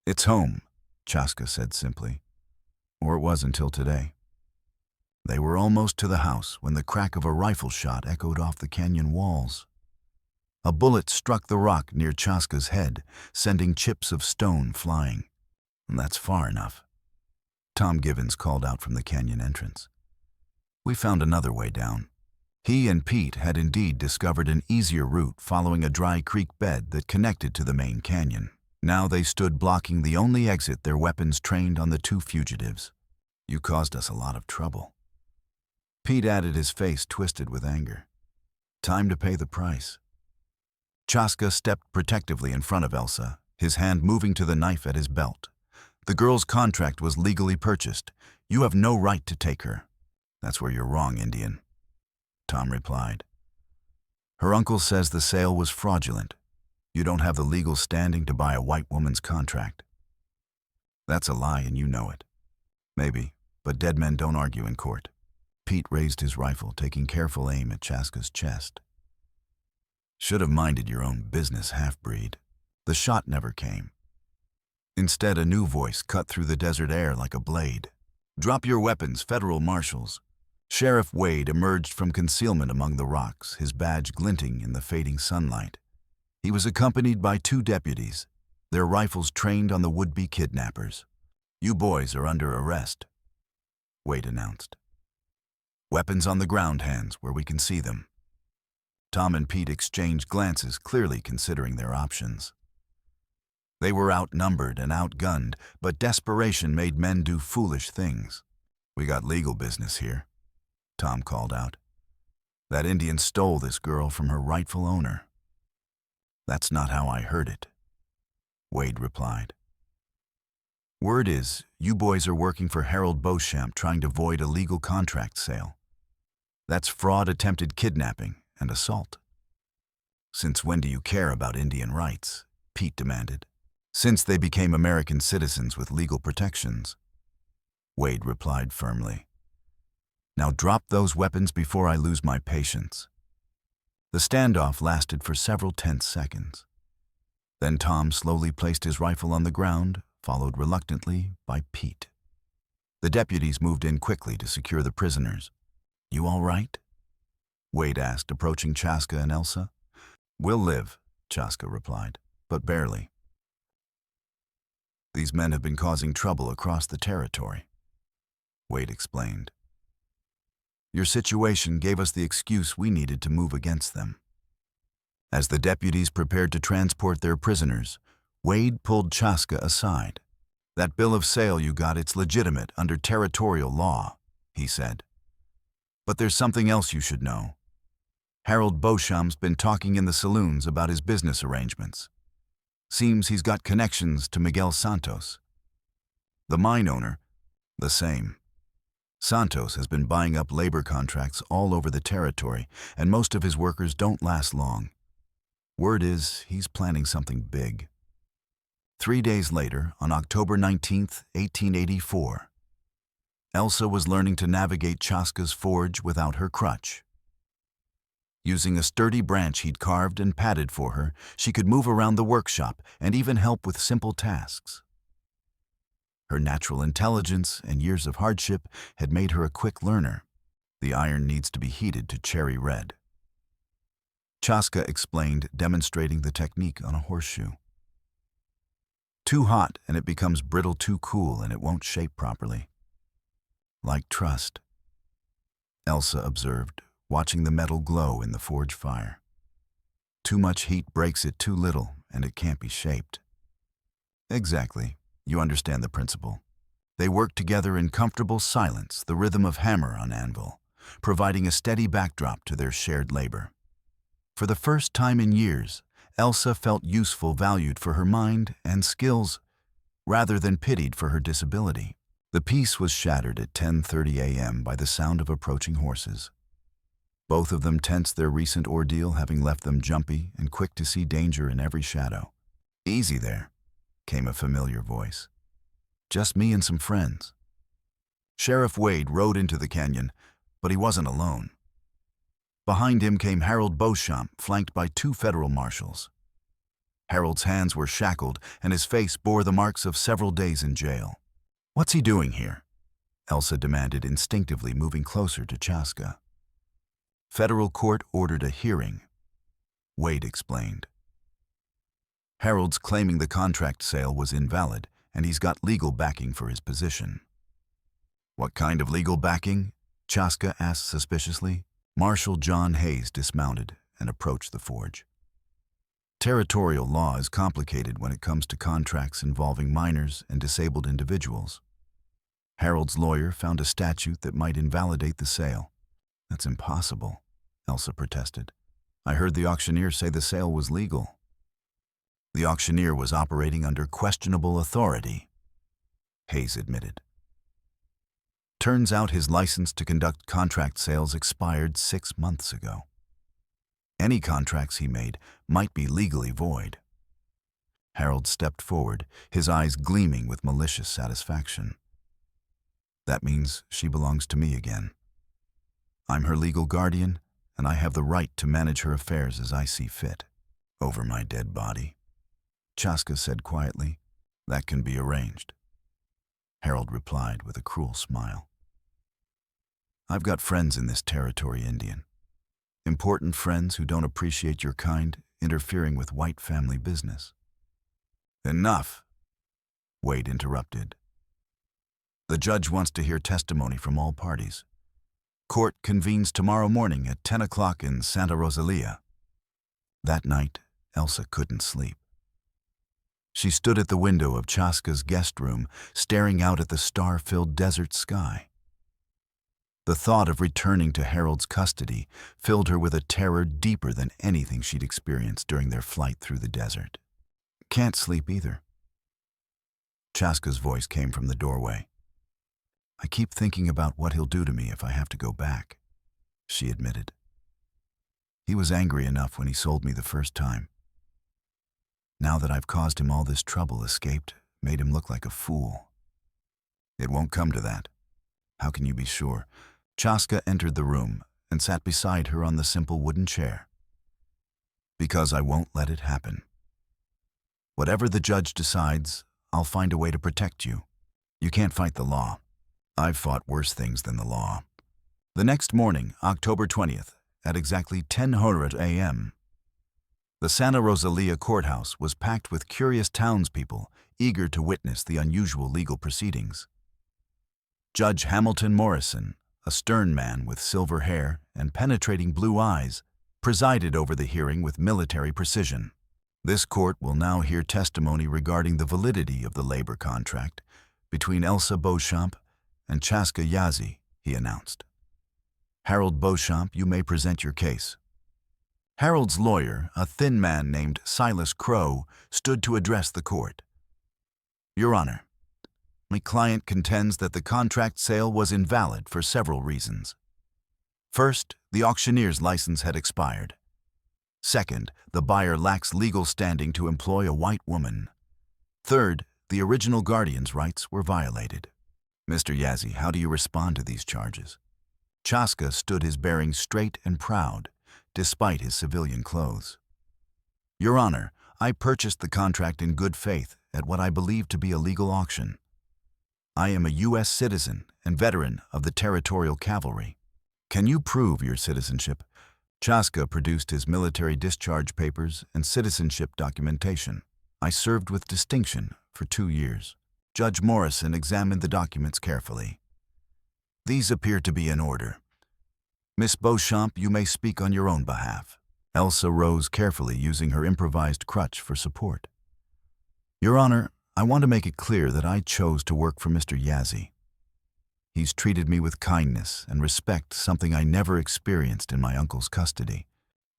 S1: "It's home," Chaska said simply. Or it was until today. They were almost to the house when the crack of a rifle shot echoed off the canyon walls. A bullet struck the rock near Chaska's head, sending chips of stone flying. "That's far enough," Tom Givens called out from the canyon entrance. "We found another way down." He and Pete had indeed discovered an easier route following a dry creek bed that connected to the main canyon. Now they stood blocking the only exit their weapons trained on the two fugitives. "You caused us a lot of trouble." Pete added, his face twisted with anger. "Time to pay the price." Chaska stepped protectively in front of Elsa, his hand moving to the knife at his belt. "The girl's contract was legally purchased. You have no right to take her." "That's where you're wrong, Indian," Tom replied. "Her uncle says the sale was fraudulent. You don't have the legal standing to buy a white woman's contract." "That's a lie and you know it." "Maybe, but dead men don't argue in court." Pete raised his rifle, taking careful aim at Chaska's chest. "Should have minded your own business, half-breed." The shot never came. Instead, a new voice cut through the desert air like a blade. "Drop your weapons, federal marshals." Sheriff Wade emerged from concealment among the rocks, his badge glinting in the fading sunlight. He was accompanied by two deputies, their rifles trained on the would-be kidnappers. "You boys are under arrest," Wade announced. "Weapons on the ground, hands, where we can see them." Tom and Pete exchanged glances, clearly considering their options. They were outnumbered and outgunned, but desperation made men do foolish things. "We got legal business here," Tom called out. "That Indian stole this girl from her rightful owner." "That's not how I heard it," Wade replied. "Word is, you boys are working for Harold Beauchamp trying to void a legal contract sale. That's fraud, attempted kidnapping, and assault." "Since when do you care about Indian rights?" Pete demanded. "Since they became American citizens with legal protections," Wade replied firmly. "Now drop those weapons before I lose my patience." The standoff lasted for several tense seconds. Then Tom slowly placed his rifle on the ground, followed reluctantly by Pete. The deputies moved in quickly to secure the prisoners. "You all right?" Wade asked, approaching Chaska and Elsa. "We'll live," Chaska replied, "but barely. These men have been causing trouble across the territory," Wade explained. "Your situation gave us the excuse we needed to move against them." As the deputies prepared to transport their prisoners, Wade pulled Chaska aside. "That bill of sale you got, it's legitimate under territorial law," he said. "But there's something else you should know. Harold Beauchamp's been talking in the saloons about his business arrangements. Seems he's got connections to Miguel Santos. The mine owner, the same. Santos has been buying up labor contracts all over the territory, and most of his workers don't last long. Word is he's planning something big." 3 days later, on October 19th, 1884, Elsa was learning to navigate Chaska's forge without her crutch. Using a sturdy branch he'd carved and padded for her, she could move around the workshop and even help with simple tasks. Her natural intelligence and years of hardship had made her a quick learner. The iron needs to be heated to cherry red. Chaska explained, demonstrating the technique on a horseshoe. Too hot and it becomes brittle, too cool and it won't shape properly. Like trust, Elsa observed, watching the metal glow in the forge fire. Too much heat breaks it, too little, and it can't be shaped. Exactly. You understand the principle. They work together in comfortable silence, the rhythm of hammer on anvil, providing a steady backdrop to their shared labor. For the first time in years, Elsa felt useful, valued for her mind and skills, rather than pitied for her disability. The peace was shattered at 10:30 a.m. by the sound of approaching horses. Both of them tensed, their recent ordeal having left them jumpy and quick to see danger in every shadow. "Easy there," came a familiar voice. "Just me and some friends." Sheriff Wade rode into the canyon, but he wasn't alone. Behind him came Harold Beauchamp, flanked by 2 federal marshals. Harold's hands were shackled, and his face bore the marks of several days in jail. "What's he doing here?" Elsa demanded, instinctively moving closer to Chaska. "Federal court ordered a hearing," Wade explained. "Harold's claiming the contract sale was invalid, and he's got legal backing for his position." "What kind of legal backing?" Chaska asked suspiciously. Marshal John Hayes dismounted and approached the forge. "Territorial law is complicated when it comes to contracts involving minors and disabled individuals. Harold's lawyer found a statute that might invalidate the sale." "That's impossible," Elsa protested. "I heard the auctioneer say the sale was legal." "The auctioneer was operating under questionable authority," Hayes admitted. "Turns out his license to conduct contract sales expired 6 months ago. Any contracts he made might be legally void." Harold stepped forward, his eyes gleaming with malicious satisfaction. "That means she belongs to me again. I'm her legal guardian, and I have the right to manage her affairs as I see fit." "Over my dead body," Chaska said quietly. "That can be arranged," Harold replied with a cruel smile. "I've got friends in this territory, Indian. Important friends who don't appreciate your kind interfering with white family business." "Enough," Wade interrupted. "The judge wants to hear testimony from all parties. Court convenes tomorrow morning at 10 o'clock in Santa Rosalia." That night, Elsa couldn't sleep. She stood at the window of Chaska's guest room, staring out at the star-filled desert sky. The thought of returning to Harold's custody filled her with a terror deeper than anything she'd experienced during their flight through the desert. "Can't sleep either." Chaska's voice came from the doorway. "I keep thinking about what he'll do to me if I have to go back," she admitted. "He was angry enough when he sold me the first time. Now that I've caused him all this trouble, escaped, made him look like a fool." "It won't come to that." "How can you be sure?" Chaska entered the room and sat beside her on the simple wooden chair. "Because I won't let it happen. Whatever the judge decides, I'll find a way to protect you. You can't fight the law. I've fought worse things than the law." The next morning, October 20th, at exactly 10:00 a.m., the Santa Rosalia courthouse was packed with curious townspeople eager to witness the unusual legal proceedings. Judge Hamilton Morrison, a stern man with silver hair and penetrating blue eyes, presided over the hearing with military precision. "This court will now hear testimony regarding the validity of the labor contract between Elsa Beauchamp and Chaska Yazzie," he announced. "Harold Beauchamp, you may present your case." Harold's lawyer, a thin man named Silas Crow, stood to address the court. "Your Honor, my client contends that the contract sale was invalid for several reasons. First, the auctioneer's license had expired. Second, the buyer lacks legal standing to employ a white woman. Third, the original guardian's rights were violated." "Mr. Yazzie, how do you respond to these charges?" Chaska stood his bearing straight and proud, despite his civilian clothes. Your Honor, I purchased the contract in good faith at what I believe to be a legal auction. I am a U.S. citizen and veteran of the Territorial Cavalry. Can you prove your citizenship? Chaska produced his military discharge papers and citizenship documentation. I served with distinction for 2 years. Judge Morrison examined the documents carefully. These appear to be in order. Miss Beauchamp, you may speak on your own behalf. Elsa rose carefully, using her improvised crutch for support. Your Honor, I want to make it clear that I chose to work for Mr. Yazzie. He's treated me with kindness and respect, something I never experienced in my uncle's custody.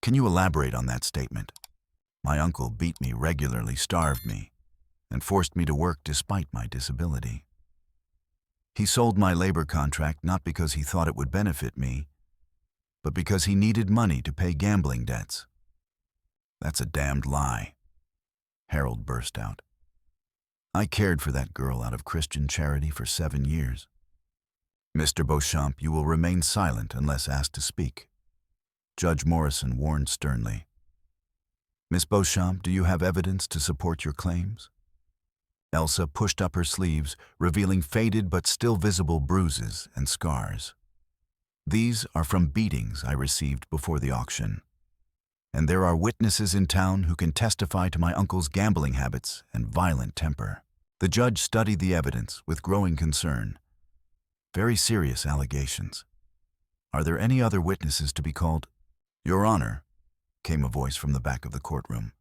S1: Can you elaborate on that statement? My uncle beat me regularly, starved me, and forced me to work despite my disability. He sold my labor contract not because he thought it would benefit me, but because he needed money to pay gambling debts. That's a damned lie, Harold burst out. I cared for that girl out of Christian charity for 7 years. Mr. Beauchamp, you will remain silent unless asked to speak. Judge Morrison warned sternly. Miss Beauchamp, do you have evidence to support your claims? Elsa pushed up her sleeves, revealing faded but still visible bruises and scars. These are from beatings I received before the auction. And there are witnesses in town who can testify to my uncle's gambling habits and violent temper. The judge studied the evidence with growing concern. Very serious allegations. Are there any other witnesses to be called? Your Honor, came a voice from the back of the courtroom.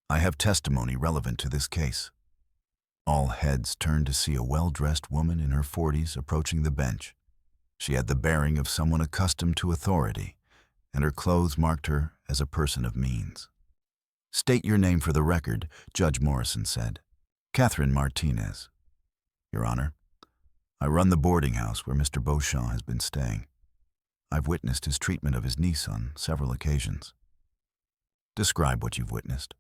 S1: I have testimony relevant to this case. All heads turned to see a well-dressed woman in her 40s approaching the bench. She had the bearing of someone accustomed to authority, and her clothes marked her as a person of means. State your name for the record, Judge Morrison said. Catherine Martinez. Your Honor, I run the boarding house where Mr. Beauchamp has been staying. I've witnessed his treatment of his niece on several occasions. Describe what you've witnessed.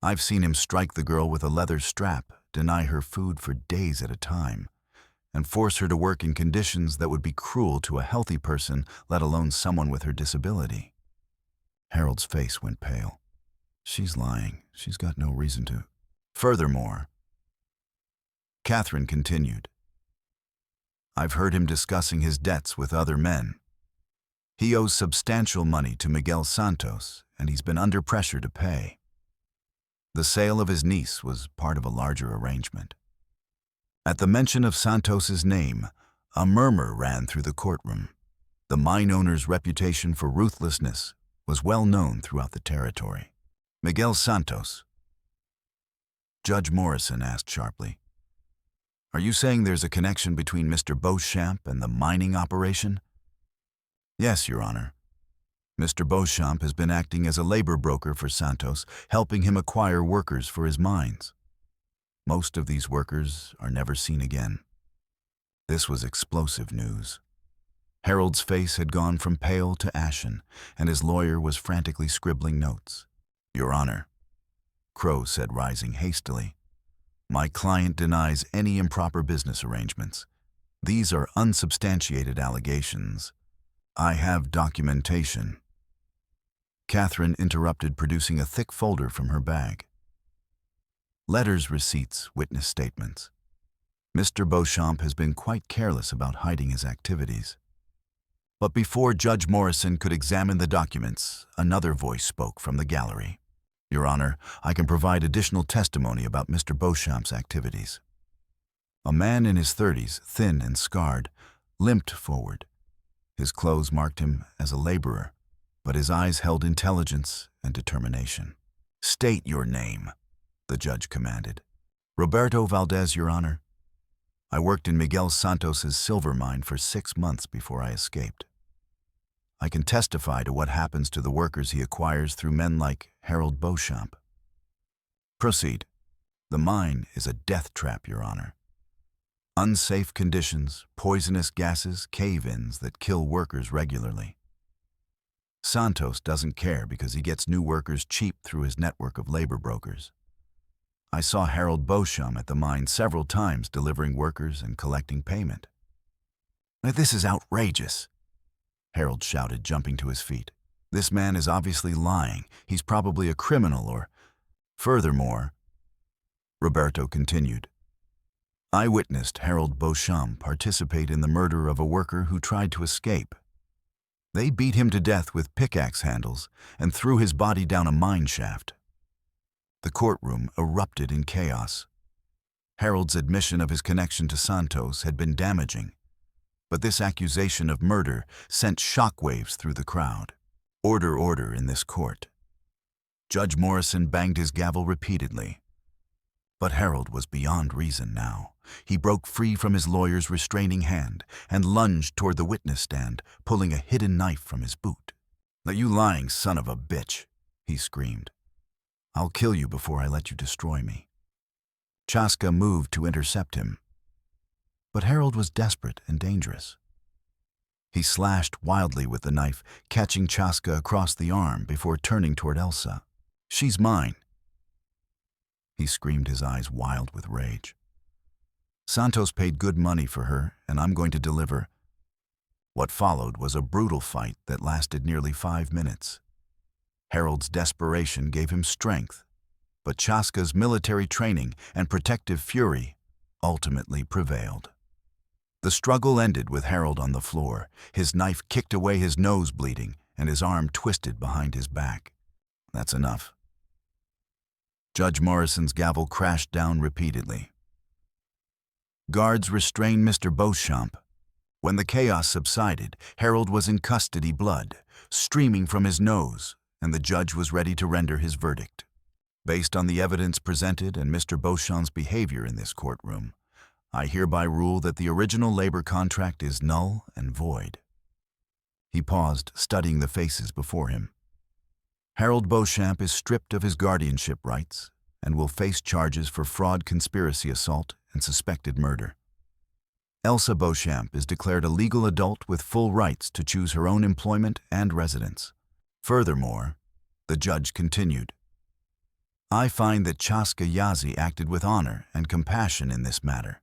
S1: I've seen him strike the girl with a leather strap, deny her food for days at a time, and force her to work in conditions that would be cruel to a healthy person, let alone someone with her disability. Harold's face went pale. She's lying. She's got no reason to. Furthermore, Catherine continued, I've heard him discussing his debts with other men. He owes substantial money to Miguel Santos, and he's been under pressure to pay. The sale of his niece was part of a larger arrangement. At the mention of Santos's name, a murmur ran through the courtroom. The mine owner's reputation for ruthlessness was well known throughout the territory. Miguel Santos. Judge Morrison asked sharply, Are you saying there's a connection between Mr. Beauchamp and the mining operation? Yes, Your Honor. Mr. Beauchamp has been acting as a labor broker for Santos, helping him acquire workers for his mines. Most of these workers are never seen again. This was explosive news. Harold's face had gone from pale to ashen, and his lawyer was frantically scribbling notes. Your Honor, Crow said, rising hastily, my client denies any improper business arrangements. These are unsubstantiated allegations. I have documentation. Catherine interrupted, producing a thick folder from her bag. Letters, receipts, witness statements. Mr. Beauchamp has been quite careless about hiding his activities. But before Judge Morrison could examine the documents, another voice spoke from the gallery. Your Honor, I can provide additional testimony about Mr. Beauchamp's activities. A man in his 30s, thin and scarred, limped forward. His clothes marked him as a laborer, but his eyes held intelligence and determination. State your name, the judge commanded. Roberto Valdez, Your Honor. I worked in Miguel Santos's silver mine for 6 months before I escaped. I can testify to what happens to the workers he acquires through men like Harold Beauchamp. Proceed. The mine is a death trap, Your Honor. Unsafe conditions, poisonous gases, cave-ins that kill workers regularly. Santos doesn't care because he gets new workers cheap through his network of labor brokers. I saw Harold Beauchamp at the mine several times delivering workers and collecting payment. This is outrageous. Harold shouted, jumping to his feet. "This man is obviously lying. He's probably a criminal or—" "Furthermore," Roberto continued, "I witnessed Harold Beauchamp participate in the murder of a worker who tried to escape. They beat him to death with pickaxe handles and threw his body down a mine shaft." The courtroom erupted in chaos. Harold's admission of his connection to Santos had been damaging, but this accusation of murder sent shockwaves through the crowd. "Order, order in this court." Judge Morrison banged his gavel repeatedly. But Harold was beyond reason now. He broke free from his lawyer's restraining hand and lunged toward the witness stand, pulling a hidden knife from his boot. "Now, you lying son of a bitch," he screamed. "I'll kill you before I let you destroy me." Chaska moved to intercept him. But Harold was desperate and dangerous. He slashed wildly with the knife, catching Chaska across the arm before turning toward Elsa. "She's mine," he screamed, his eyes wild with rage. "Santos paid good money for her, and I'm going to deliver." What followed was a brutal fight that lasted nearly 5 minutes. Harold's desperation gave him strength, but Chaska's military training and protective fury ultimately prevailed. The struggle ended with Harold on the floor, his knife kicked away, his nose bleeding, and his arm twisted behind his back. "That's enough." Judge Morrison's gavel crashed down repeatedly. "Guards, restrain Mr. Beauchamp." When the chaos subsided, Harold was in custody, blood streaming from his nose, and the judge was ready to render his verdict. "Based on the evidence presented and Mr. Beauchamp's behavior in this courtroom, I hereby rule that the original labor contract is null and void." He paused, studying the faces before him. "Harold Beauchamp is stripped of his guardianship rights and will face charges for fraud, conspiracy, assault, and suspected murder. Elsa Beauchamp is declared a legal adult with full rights to choose her own employment and residence. Furthermore," the judge continued, "I find that Chaska Yazi acted with honor and compassion in this matter.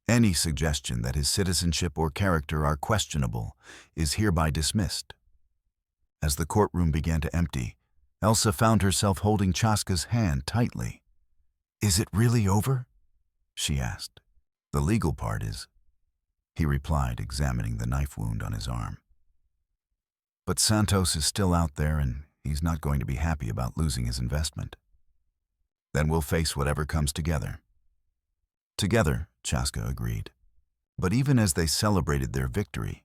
S1: Any suggestion that his citizenship or character are questionable is hereby dismissed." As the courtroom began to empty, Elsa found herself holding Chaska's hand tightly. "Is it really over?" she asked. "The legal part is," he replied, examining the knife wound on his arm. "But Santos is still out there, and he's not going to be happy about losing his investment. Then we'll face whatever comes together." "Together," Chaska agreed. But even as they celebrated their victory,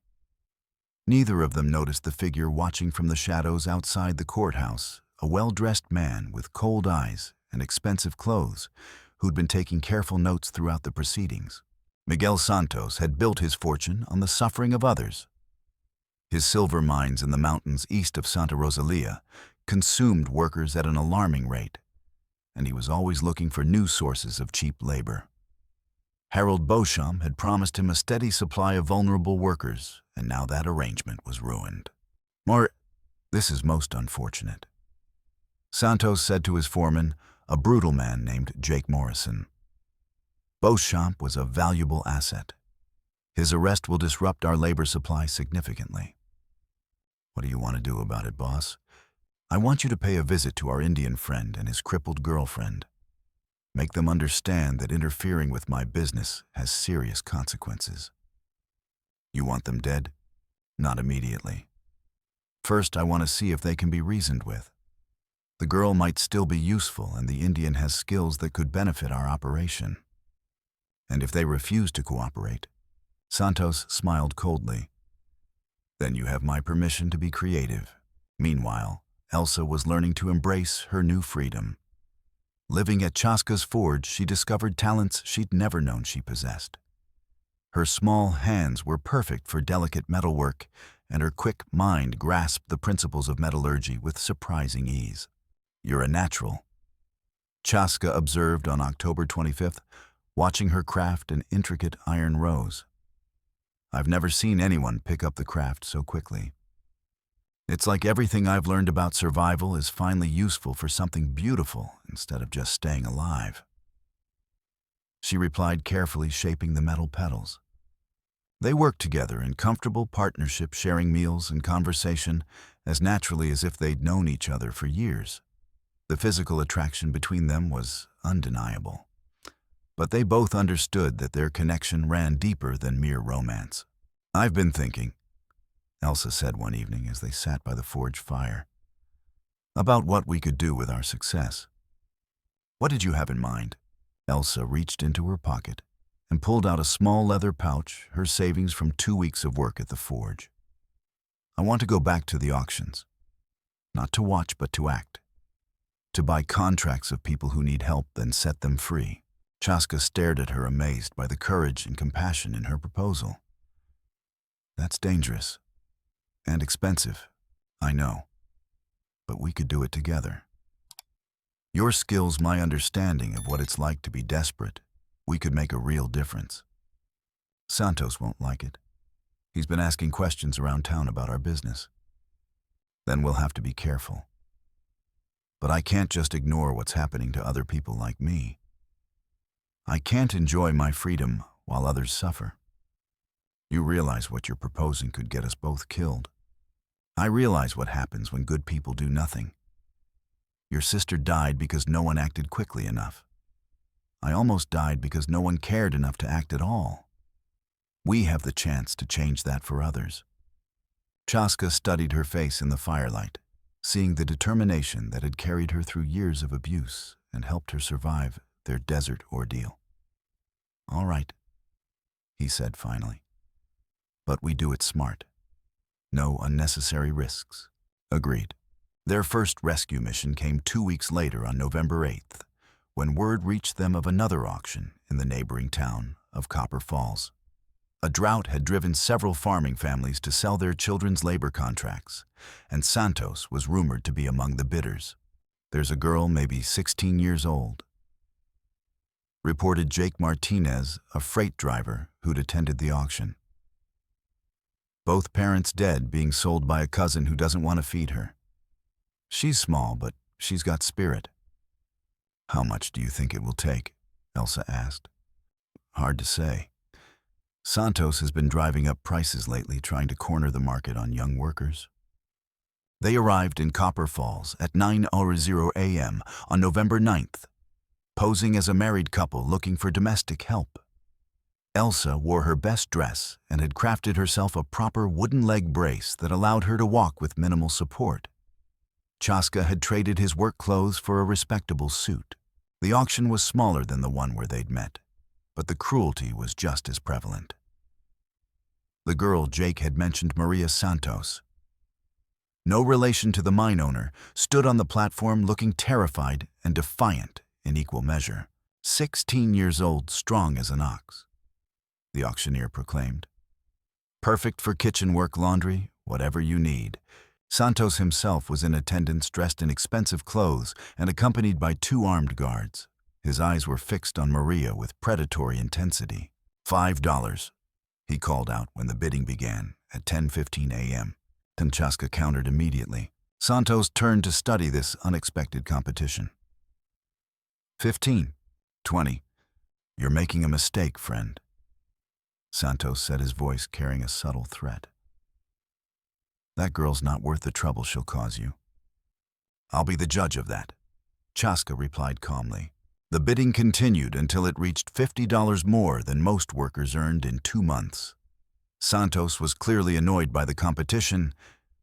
S1: neither of them noticed the figure watching from the shadows outside the courthouse, a well-dressed man with cold eyes and expensive clothes who'd been taking careful notes throughout the proceedings. Miguel Santos had built his fortune on the suffering of others. His silver mines in the mountains east of Santa Rosalia consumed workers at an alarming rate, and he was always looking for new sources of cheap labor. Harold Beauchamp had promised him a steady supply of vulnerable workers, and now that arrangement was ruined. "This is most unfortunate," Santos said to his foreman, a brutal man named Jake Morrison. "Beauchamp was a valuable asset. His arrest will disrupt our labor supply significantly." "What do you want to do about it, boss?" "I want you to pay a visit to our Indian friend and his crippled girlfriend. Make them understand that interfering with my business has serious consequences." "You want them dead?" "Not immediately. First, I want to see if they can be reasoned with. The girl might still be useful, and the Indian has skills that could benefit our operation. And if they refuse to cooperate," Santos smiled coldly, "then you have my permission to be creative." Meanwhile, Elsa was learning to embrace her new freedom. Living at Chaska's forge, she discovered talents she'd never known she possessed. Her small hands were perfect for delicate metalwork, and her quick mind grasped the principles of metallurgy with surprising ease. "You're a natural," Chaska observed on October 25th, watching her craft an intricate iron rose. "I've never seen anyone pick up the craft so quickly. It's like everything I've learned about survival is finally useful for something beautiful instead of just staying alive." She replied, carefully shaping the metal petals. They worked together in comfortable partnership, sharing meals and conversation as naturally as if they'd known each other for years. The physical attraction between them was undeniable. But they both understood that their connection ran deeper than mere romance. "I've been thinking," Elsa said one evening as they sat by the forge fire, "about what we could do with our success." "What did you have in mind?" Elsa reached into her pocket and pulled out a small leather pouch, her savings from 2 weeks of work at the forge. "I want to go back to the auctions. Not to watch, but to act. To buy contracts of people who need help, then set them free." Chaska stared at her, amazed by the courage and compassion in her proposal. "That's dangerous. And expensive. I know. But we could do it together. Your skills, my understanding of what it's like to be desperate. We could make a real difference. Santos won't like it. He's been asking questions around town about our business. Then we'll have to be careful. But I can't just ignore what's happening to other people like me. I can't enjoy my freedom while others suffer. You realize what you're proposing could get us both killed. I realize what happens when good people do nothing. Your sister died because no one acted quickly enough. I almost died because no one cared enough to act at all. We have the chance to change that for others." Chaska studied her face in the firelight, seeing the determination that had carried her through years of abuse and helped her survive their desert ordeal. "All right," he said finally. "But we do it smart. No unnecessary risks." "Agreed." Their first rescue mission came 2 weeks later on November 8th, when word reached them of another auction in the neighboring town of Copper Falls. A drought had driven several farming families to sell their children's labor contracts, and Santos was rumored to be among the bidders. "There's a girl, maybe 16 years old," reported Jake Martinez, a freight driver who'd attended the auction. "Both parents dead, being sold by a cousin who doesn't want to feed her. She's small, but she's got spirit." "How much do you think it will take?" Elsa asked. "Hard to say. Santos has been driving up prices lately, trying to corner the market on young workers." They arrived in Copper Falls at 9:00 a.m. on November 9th, posing as a married couple looking for domestic help. Elsa wore her best dress and had crafted herself a proper wooden leg brace that allowed her to walk with minimal support. Chaska had traded his work clothes for a respectable suit. The auction was smaller than the one where they'd met, but the cruelty was just as prevalent. The girl Jake had mentioned, Maria Santos, no relation to the mine owner, stood on the platform looking terrified and defiant in equal measure. 16 years old, strong as an ox, the auctioneer proclaimed. "Perfect for kitchen work, laundry, whatever you need." Santos himself was in attendance, dressed in expensive clothes and accompanied by 2 armed guards. His eyes were fixed on Maria with predatory intensity. $5, he called out when the bidding began at 10:15 a.m. Chaska countered immediately. Santos turned to study this unexpected competition. 15, 20. "You're making a mistake, friend," Santos said, his voice carrying a subtle threat. "That girl's not worth the trouble she'll cause you." "I'll be the judge of that," Chaska replied calmly. The bidding continued until it reached $50 more than most workers earned in 2 months. Santos was clearly annoyed by the competition,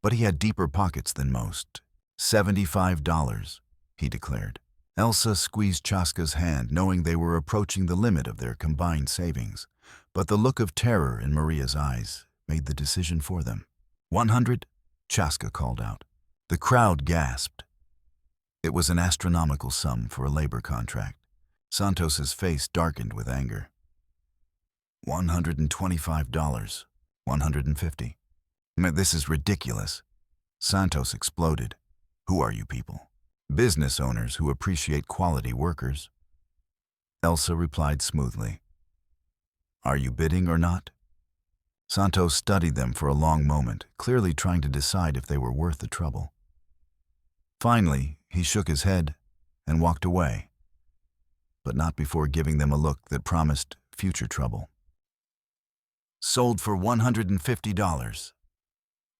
S1: but he had deeper pockets than most. $75, he declared. Elsa squeezed Chaska's hand, knowing they were approaching the limit of their combined savings, but the look of terror in Maria's eyes made the decision for them. 100, Chaska called out. The crowd gasped. It was an astronomical sum for a labor contract. Santos's face darkened with anger. $125, 150. This is ridiculous. Santos exploded. Who are you people? Business owners who appreciate quality workers. Elsa replied smoothly. Are you bidding or not? Santos studied them for a long moment, clearly trying to decide if they were worth the trouble. Finally, he shook his head and walked away, but not before giving them a look that promised future trouble. Sold for $150,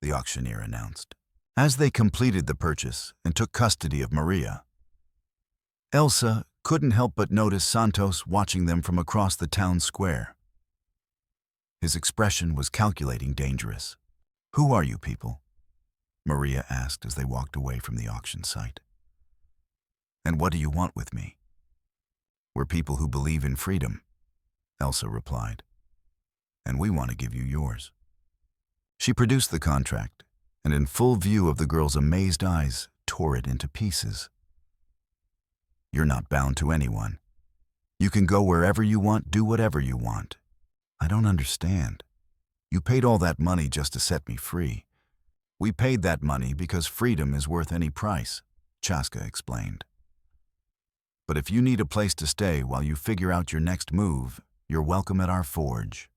S1: the auctioneer announced. As they completed the purchase and took custody of Maria, Elsa couldn't help but notice Santos watching them from across the town square. His expression was calculating, dangerous. "Who are you people?" Maria asked as they walked away from the auction site. "And what do you want with me?" "We're people who believe in freedom," Elsa replied. "And we want to give you yours." She produced the contract, and in full view of the girl's amazed eyes, tore it into pieces. "You're not bound to anyone. You can go wherever you want, do whatever you want." "I don't understand. You paid all that money just to set me free." "We paid that money because freedom is worth any price," Chaska explained. "But if you need a place to stay while you figure out your next move, you're welcome at our forge."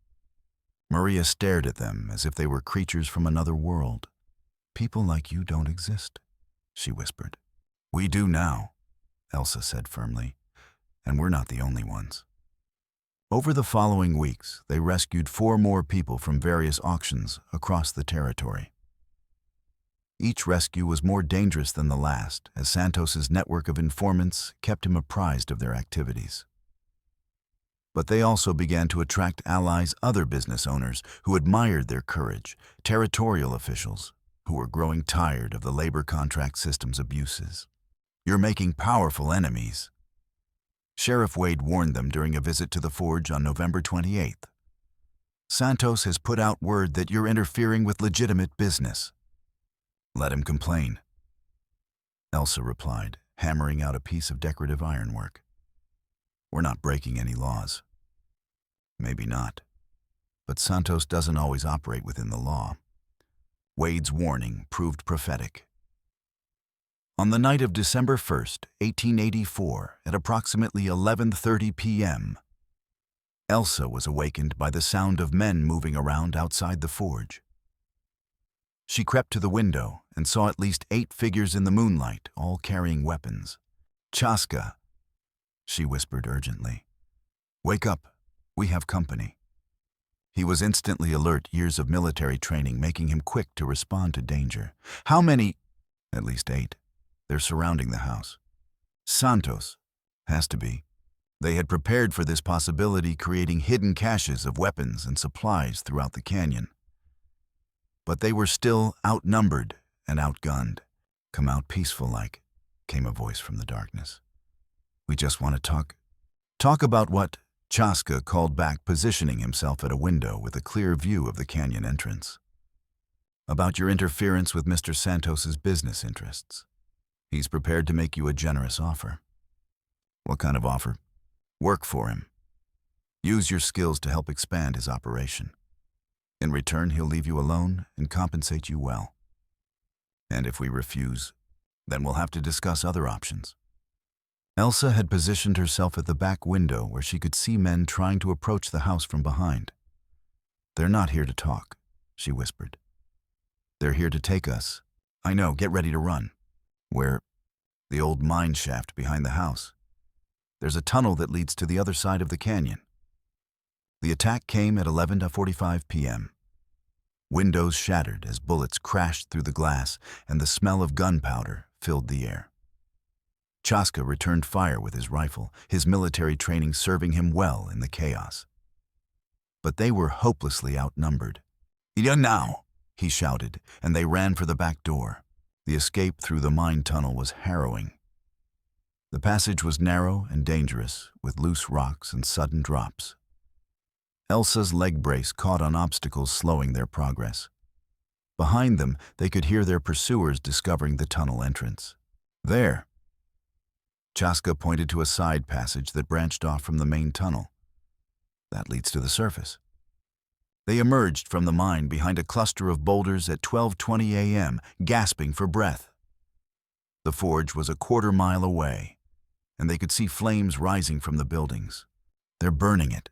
S1: Maria stared at them as if they were creatures from another world. "People like you don't exist," she whispered. "We do now," Elsa said firmly, "and we're not the only ones." Over the following weeks, they rescued 4 more people from various auctions across the territory. Each rescue was more dangerous than the last, as Santos's network of informants kept him apprised of their activities. But they also began to attract allies, other business owners who admired their courage, territorial officials who were growing tired of the labor contract system's abuses. "You're making powerful enemies," Sheriff Wade warned them during a visit to the forge on November 28th. "Santos has put out word that you're interfering with legitimate business." "Let him complain," Elsa replied, hammering out a piece of decorative ironwork. "We're not breaking any laws." "Maybe not. But Santos doesn't always operate within the law." Wade's warning proved prophetic. On the night of December 1st, 1884, at approximately 11:30 p.m., Elsa was awakened by the sound of men moving around outside the forge. She crept to the window and saw at least 8 figures in the moonlight, all carrying weapons. "Chaska," she whispered urgently. "Wake up. We have company." He was instantly alert, years of military training making him quick to respond to danger. "How many?" "At least 8. They're surrounding the house." "Santos." "Has to be." They had prepared for this possibility, creating hidden caches of weapons and supplies throughout the canyon. But they were still outnumbered and outgunned. "Come out peaceful-like," came a voice from the darkness. "We just want to talk." "Talk about what?" Chaska called back, positioning himself at a window with a clear view of the canyon entrance. "About your interference with Mr. Santos's business interests. He's prepared to make you a generous offer." "What kind of offer?" "Work for him. Use your skills to help expand his operation. In return, he'll leave you alone and compensate you well. And if we refuse, then we'll have to discuss other options." Elsa had positioned herself at the back window where she could see men trying to approach the house from behind. "They're not here to talk," she whispered. "They're here to take us." "I know, get ready to run." "Where?" "The old mine shaft behind the house. There's a tunnel that leads to the other side of the canyon." The attack came at 11:45 p.m. Windows shattered as bullets crashed through the glass, and the smell of gunpowder filled the air. Chaska returned fire with his rifle, his military training serving him well in the chaos. But they were hopelessly outnumbered. "Yeah, now!" he shouted, and they ran for the back door. The escape through the mine tunnel was harrowing. The passage was narrow and dangerous, with loose rocks and sudden drops. Elsa's leg brace caught on obstacles, slowing their progress. Behind them, they could hear their pursuers discovering the tunnel entrance. "There!" Chaska pointed to a side passage that branched off from the main tunnel. "That leads to the surface." They emerged from the mine behind a cluster of boulders at 12:20 a.m., gasping for breath. The forge was a quarter-mile away, and they could see flames rising from the buildings. "They're burning it,"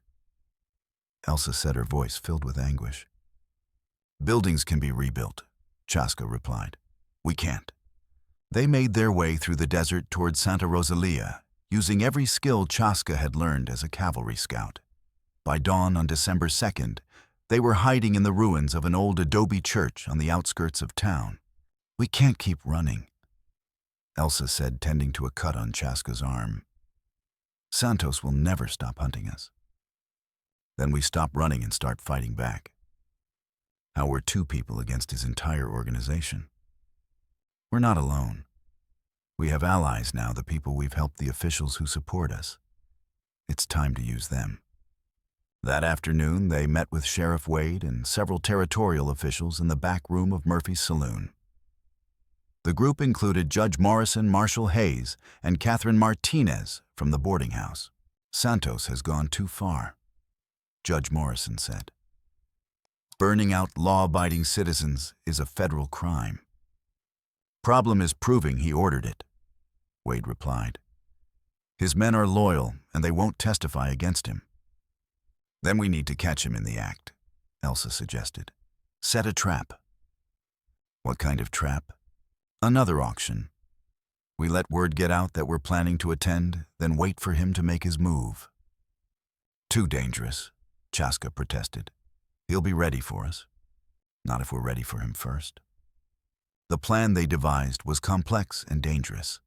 S1: Elsa said, her voice filled with anguish. "Buildings can be rebuilt," Chaska replied. "We can't." They made their way through the desert toward Santa Rosalia, using every skill Chaska had learned as a cavalry scout. By dawn on December 2nd, They were hiding in the ruins of an old adobe church on the outskirts of town. "We can't keep running," Elsa said, tending to a cut on Chaska's arm. "Santos will never stop hunting us." "Then we stop running and start fighting back." How we're two people against his entire organization. We're not alone. We have allies now, the people we've helped, the officials who support us. It's time to use them. That afternoon, they met with Sheriff Wade and several territorial officials in the back room of Murphy's saloon. The group included Judge Morrison, Marshal Hayes, and Catherine Martinez from the boarding house. "Santos has gone too far," Judge Morrison said. "Burning out law-abiding citizens is a federal crime." "Problem is proving he ordered it," Wade replied. "His men are loyal, and they won't testify against him." "Then we need to catch him in the act," Elsa suggested. "Set a trap." "What kind of trap?" "Another auction. We let word get out that we're planning to attend, then wait for him to make his move." "Too dangerous," Chaska protested. "He'll be ready for us." "Not if we're ready for him first." The plan they devised was complex and dangerous.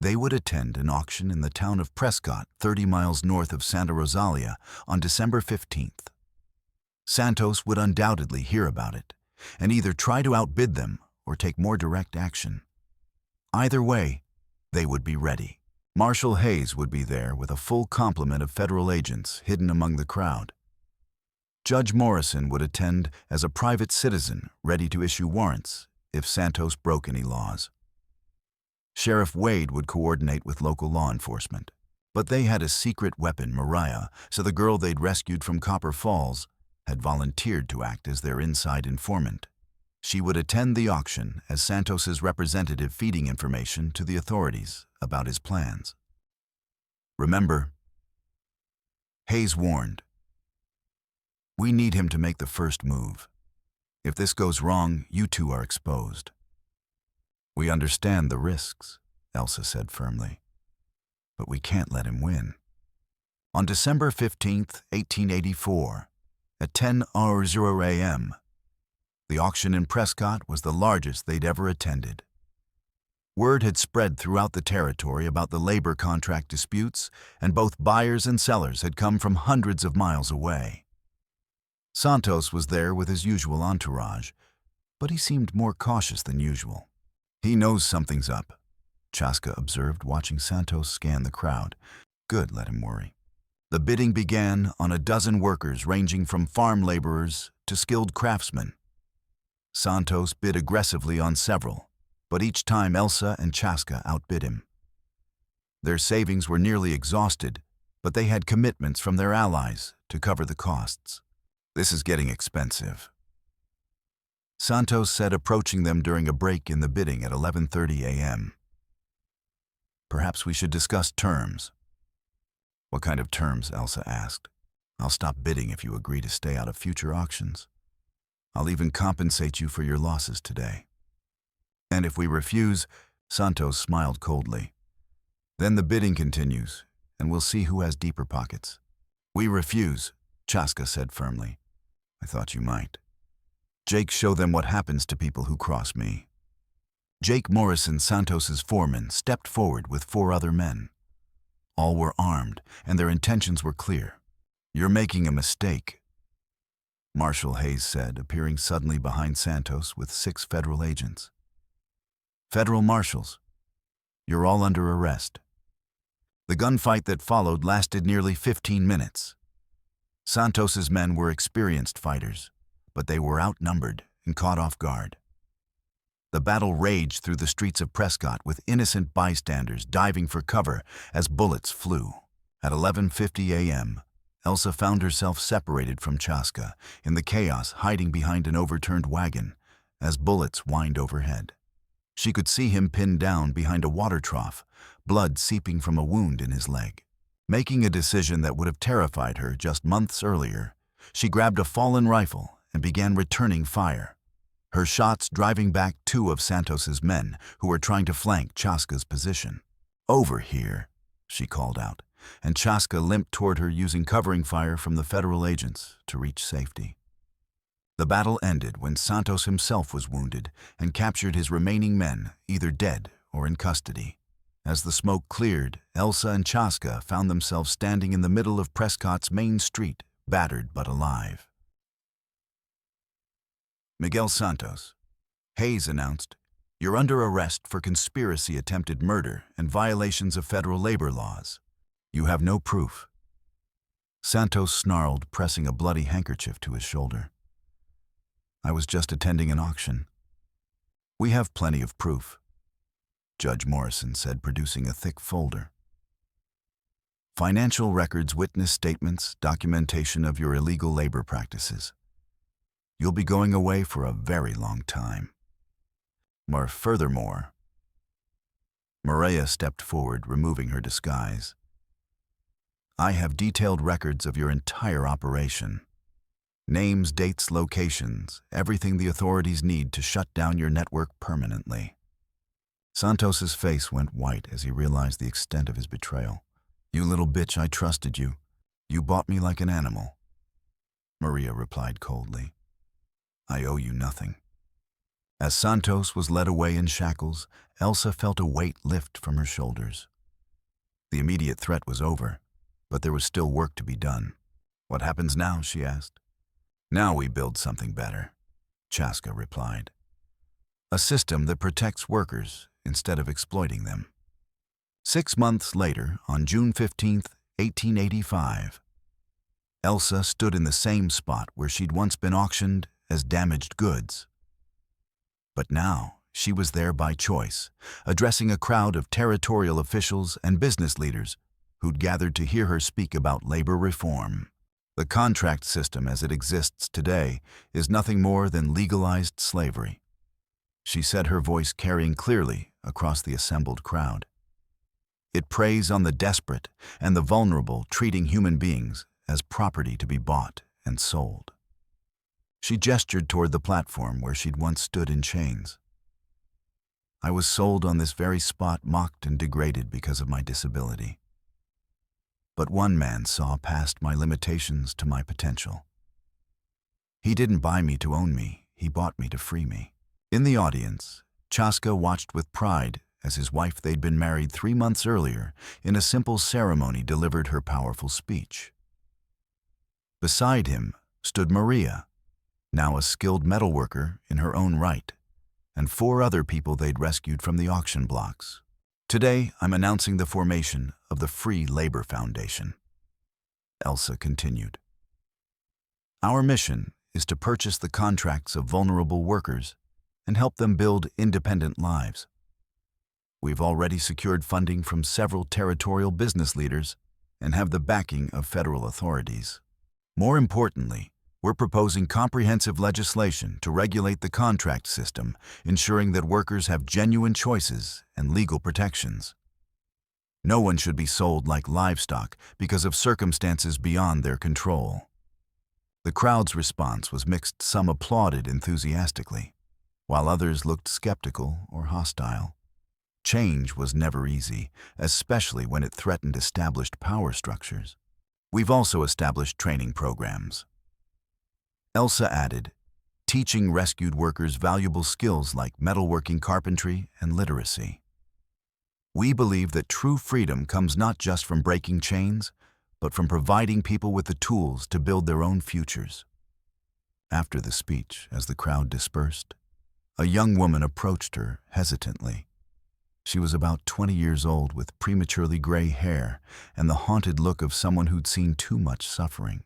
S1: They would attend an auction in the town of Prescott, 30 miles north of Santa Rosalia, on December 15th. Santos would undoubtedly hear about it, and either try to outbid them or take more direct action. Either way, they would be ready. Marshal Hayes would be there with a full complement of federal agents hidden among the crowd. Judge Morrison would attend as a private citizen ready to issue warrants if Santos broke any laws. Sheriff Wade would coordinate with local law enforcement. But they had a secret weapon, Mariah, so the girl they'd rescued from Copper Falls had volunteered to act as their inside informant. She would attend the auction as Santos's representative, feeding information to the authorities about his plans. "Remember," Hayes warned, "we need him to make the first move. If this goes wrong, you two are exposed." "We understand the risks," Elsa said firmly, "but we can't let him win." On December 15th, 1884, at 10:00 a.m., the auction in Prescott was the largest they'd ever attended. Word had spread throughout the territory about the labor contract disputes, and both buyers and sellers had come from hundreds of miles away. Santos was there with his usual entourage, but he seemed more cautious than usual. "He knows something's up," Chaska observed, watching Santos scan the crowd. "Good, let him worry." The bidding began on a dozen workers ranging from farm laborers to skilled craftsmen. Santos bid aggressively on several, but each time Elsa and Chaska outbid him. Their savings were nearly exhausted, but they had commitments from their allies to cover the costs. "This is getting expensive," Santos said, approaching them during a break in the bidding at 11:30 a.m. "Perhaps we should discuss terms." "What kind of terms?" Elsa asked. "I'll stop bidding if you agree to stay out of future auctions. I'll even compensate you for your losses today." "And if we refuse?" Santos smiled coldly. "Then the bidding continues, and we'll see who has deeper pockets." "We refuse," Chaska said firmly. "I thought you might. Jake, show them what happens to people who cross me." Jake Morrison, Santos's foreman, stepped forward with 4 other men. All were armed, and their intentions were clear. "You're making a mistake," Marshal Hayes said, appearing suddenly behind Santos with 6 federal agents. "Federal marshals, you're all under arrest." The gunfight that followed lasted nearly 15 minutes. Santos's men were experienced fighters, but they were outnumbered and caught off guard. The battle raged through the streets of Prescott with innocent bystanders diving for cover as bullets flew. At 11:50 a.m., Elsa found herself separated from Chaska, in the chaos hiding behind an overturned wagon as bullets whined overhead. She could see him pinned down behind a water trough, blood seeping from a wound in his leg. Making a decision that would have terrified her just months earlier, she grabbed a fallen rifle and began returning fire, her shots driving back 2 of Santos's men who were trying to flank Chaska's position. "Over here," she called out. and Chaska limped toward her using covering fire from the federal agents to reach safety. The battle ended when Santos himself was wounded and captured his remaining men, either dead or in custody. As the smoke cleared, Elsa and Chaska found themselves standing in the middle of Prescott's main street, battered but alive. Miguel Santos. Hayes announced, "You're under arrest for conspiracy, attempted murder, and violations of federal labor laws. You have no proof." Santos snarled, pressing a bloody handkerchief to his shoulder. "I was just attending an auction." "We have plenty of proof," Judge Morrison said, producing a thick folder. "Financial records, witness statements, documentation of your illegal labor practices. You'll be going away for a very long time." Furthermore, Maria stepped forward, removing her disguise. "I have detailed records of your entire operation. Names, dates, locations, everything the authorities need to shut down your network permanently." Santos's face went white as he realized the extent of his betrayal. "You little bitch, I trusted you. You bought me like an animal." Maria replied coldly, "I owe you nothing." As Santos was led away in shackles, Elsa felt a weight lift from her shoulders. The immediate threat was over, but there was still work to be done. "What happens now?" she asked. "Now we build something better," Chaska replied. "A system that protects workers instead of exploiting them." 6 months later, on June 15th, 1885, Elsa stood in the same spot where she'd once been auctioned as damaged goods. But now, she was there by choice, addressing a crowd of territorial officials and business leaders who'd gathered to hear her speak about labor reform. The contract system as it exists today is nothing more than legalized slavery, she said, her voice carrying clearly across the assembled crowd. It preys on the desperate and the vulnerable, treating human beings as property to be bought and sold. She gestured toward the platform where she'd once stood in chains. "I was sold on this very spot, mocked and degraded because of my disability. But one man saw past my limitations to my potential. He didn't buy me to own me, he bought me to free me." In the audience, Chaska watched with pride as his wife they'd been married 3 months earlier in a simple ceremony delivered her powerful speech. Beside him stood Maria, now a skilled metalworker in her own right, and 4 other people they'd rescued from the auction blocks. "Today, I'm announcing the formation of the Free Labor Foundation," Elsa continued. "Our mission is to purchase the contracts of vulnerable workers and help them build independent lives. We've already secured funding from several territorial business leaders and have the backing of federal authorities. More importantly, we're proposing comprehensive legislation to regulate the contract system, ensuring that workers have genuine choices and legal protections. No one should be sold like livestock because of circumstances beyond their control." The crowd's response was mixed. Some applauded enthusiastically, while others looked skeptical or hostile. Change was never easy, especially when it threatened established power structures. "We've also established training programs," Elsa added, "teaching rescued workers valuable skills like metalworking, carpentry, and literacy. We believe that true freedom comes not just from breaking chains, but from providing people with the tools to build their own futures." After the speech, as the crowd dispersed, a young woman approached her hesitantly. She was about 20 years old, with prematurely gray hair and the haunted look of someone who'd seen too much suffering.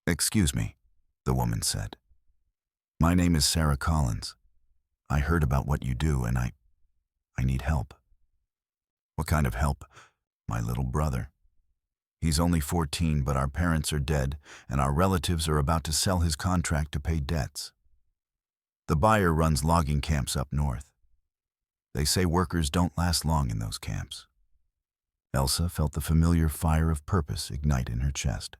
S1: "Excuse me," the woman said. "My name is Sarah Collins. I heard about what you do and I need help." "What kind of help?" "My little brother. He's only 14, but our parents are dead and our relatives are about to sell his contract to pay debts. The buyer runs logging camps up north. They say workers don't last long in those camps." Elsa felt the familiar fire of purpose ignite in her chest.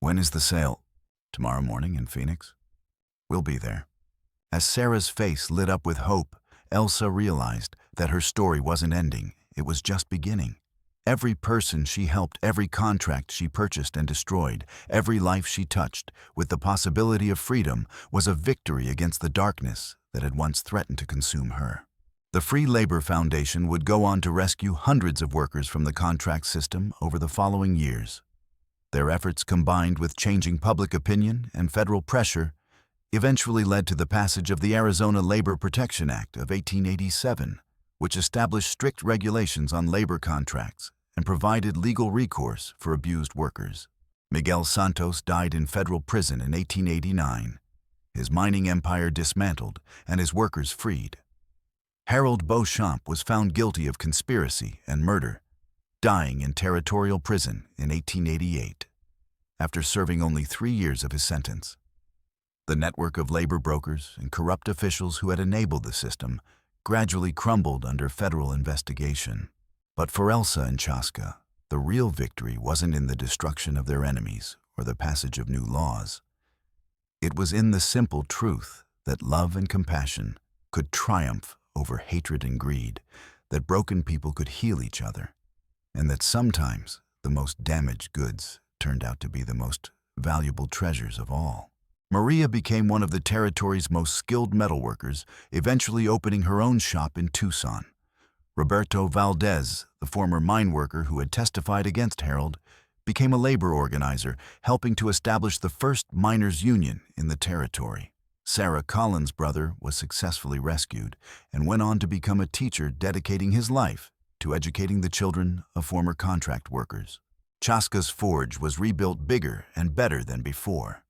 S1: "When is the sale?" "Tomorrow morning in Phoenix. We'll be there." As Sarah's face lit up with hope, Elsa realized that her story wasn't ending, it was just beginning. Every person she helped, every contract she purchased and destroyed, every life she touched, with the possibility of freedom, was a victory against the darkness that had once threatened to consume her. The Free Labor Foundation would go on to rescue hundreds of workers from the contract system over the following years. Their efforts, combined with changing public opinion and federal pressure, eventually led to the passage of the Arizona Labor Protection Act of 1887, which established strict regulations on labor contracts and provided legal recourse for abused workers. Miguel Santos died in federal prison in 1889, his mining empire dismantled and his workers freed. Harold Beauchamp was found guilty of conspiracy and murder, dying in territorial prison in 1888, after serving only 3 years of his sentence. The network of labor brokers and corrupt officials who had enabled the system gradually crumbled under federal investigation. But for Elsa and Chaska, the real victory wasn't in the destruction of their enemies or the passage of new laws. It was in the simple truth that love and compassion could triumph over hatred and greed, that broken people could heal each other, and that sometimes the most damaged goods turned out to be the most valuable treasures of all. Maria became one of the territory's most skilled metalworkers, eventually opening her own shop in Tucson. Roberto Valdez, the former mine worker who had testified against Harold, became a labor organizer, helping to establish the first miners' union in the territory. Sarah Collins' brother was successfully rescued and went on to become a teacher, dedicating his life to educating the children of former contract workers. Chaska's forge was rebuilt bigger and better than before,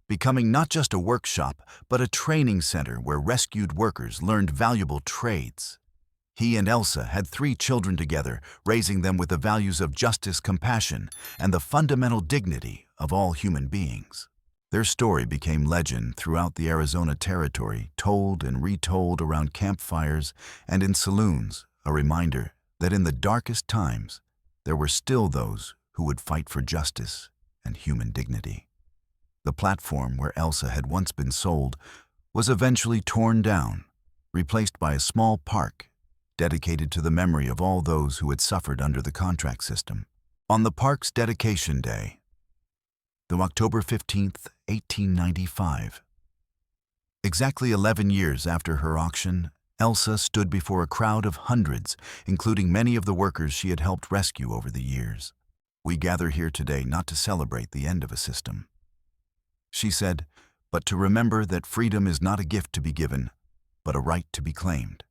S1: becoming not just a workshop, but a training center where rescued workers learned valuable trades. He and Elsa had 3 children together, raising them with the values of justice, compassion, and the fundamental dignity of all human beings. Their story became legend throughout the Arizona territory, told and retold around campfires and in saloons, a reminder that in the darkest times, there were still those who would fight for justice and human dignity. The platform where Elsa had once been sold was eventually torn down, replaced by a small park dedicated to the memory of all those who had suffered under the contract system. On the park's dedication day, the October 15th, 1895, exactly 11 years after her auction, Elsa stood before a crowd of hundreds, including many of the workers she had helped rescue over the years. "We gather here today not to celebrate the end of a system," she said, "but to remember that freedom is not a gift to be given, but a right to be claimed."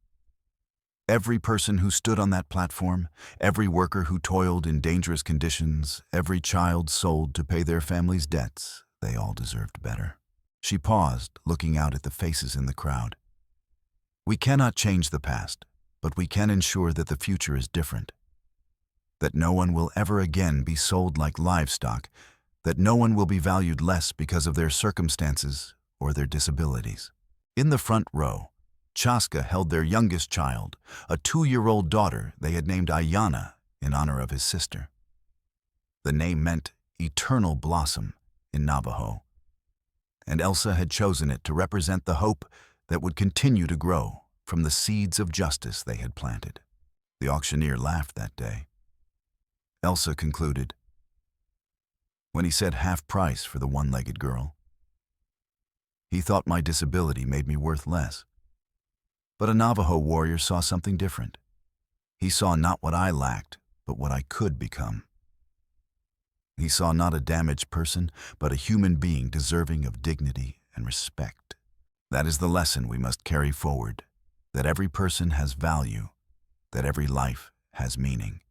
S1: Every person who stood on that platform, every worker who toiled in dangerous conditions, every child sold to pay their family's debts, they all deserved better. She paused, looking out at the faces in the crowd. "We cannot change the past, but we can ensure that the future is different. That no one will ever again be sold like livestock, that no one will be valued less because of their circumstances or their disabilities." In the front row, Chaska held their youngest child, a 2-year-old daughter they had named Ayana in honor of his sister. The name meant eternal blossom in Navajo, and Elsa had chosen it to represent the hope that would continue to grow from the seeds of justice they had planted. The auctioneer laughed that day. Elsa concluded, when he said half price for the one-legged girl. "He thought my disability made me worth less. But a Navajo warrior saw something different. He saw not what I lacked, but what I could become. He saw not a damaged person, but a human being deserving of dignity and respect. That is the lesson we must carry forward, that every person has value, that every life has meaning,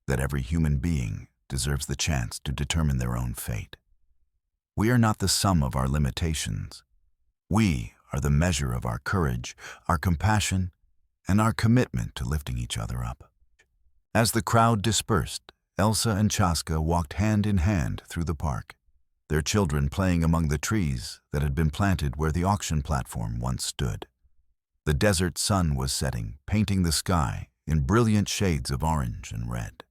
S1: that every human being deserves the chance to determine their own fate. We are not the sum of our limitations. We are the measure of our courage, our compassion, and our commitment to lifting each other up." As the crowd dispersed, Elsa and Chaska walked hand in hand through the park, their children playing among the trees that had been planted where the auction platform once stood. The desert sun was setting, painting the sky in brilliant shades of orange and red,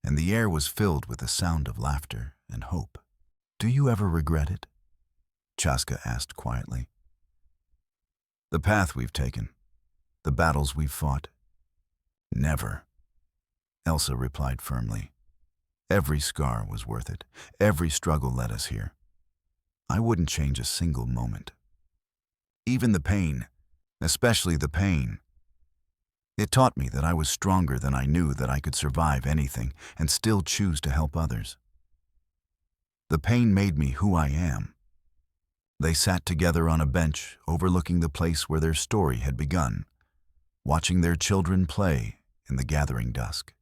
S1: and the air was filled with the sound of laughter and hope. "Do you ever regret it?" Chaska asked quietly. "The path we've taken, the battles we've fought? Never. Elsa replied firmly. Every scar was worth it. Every struggle led us here. I wouldn't change a single moment. Even the pain, especially the pain. It taught me that I was stronger than I knew, that I could survive anything and still choose to help others. The pain made me who I am. They sat together on a bench overlooking the place where their story had begun, watching their children play in the gathering dusk.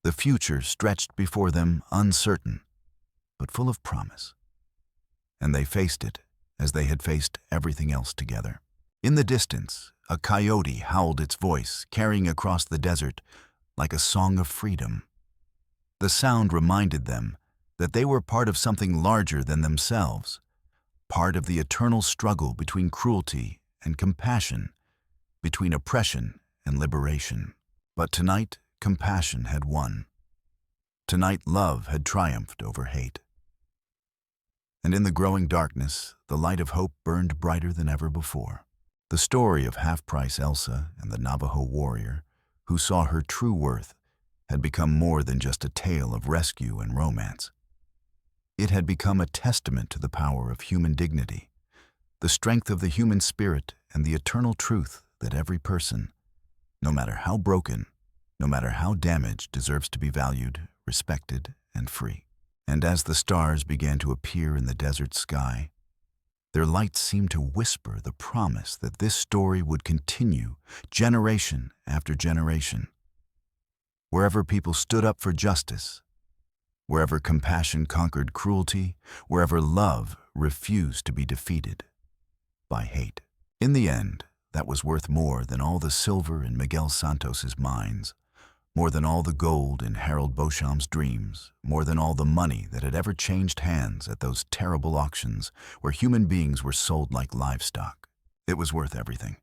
S1: The future stretched before them, uncertain, but full of promise. And they faced it as they had faced everything else together. In the distance, a coyote howled its voice, carrying across the desert like a song of freedom. The sound reminded them that they were part of something larger than themselves, part of the eternal struggle between cruelty and compassion, between oppression and liberation. But tonight, compassion had won. Tonight, love had triumphed over hate. And in the growing darkness, the light of hope burned brighter than ever before. The story of half-price Elsa and the Navajo warrior, who saw her true worth, had become more than just a tale of rescue and romance. It had become a testament to the power of human dignity, the strength of the human spirit, and the eternal truth that every person, no matter how broken, no matter how damaged, deserves to be valued, respected, and free. And as the stars began to appear in the desert sky, their lights seemed to whisper the promise that this story would continue generation after generation. Wherever people stood up for justice, wherever compassion conquered cruelty, wherever love refused to be defeated by hate. In the end, that was worth more than all the silver in Miguel Santos's mines, more than all the gold in Harold Beauchamp's dreams, more than all the money that had ever changed hands at those terrible auctions where human beings were sold like livestock. It was worth everything.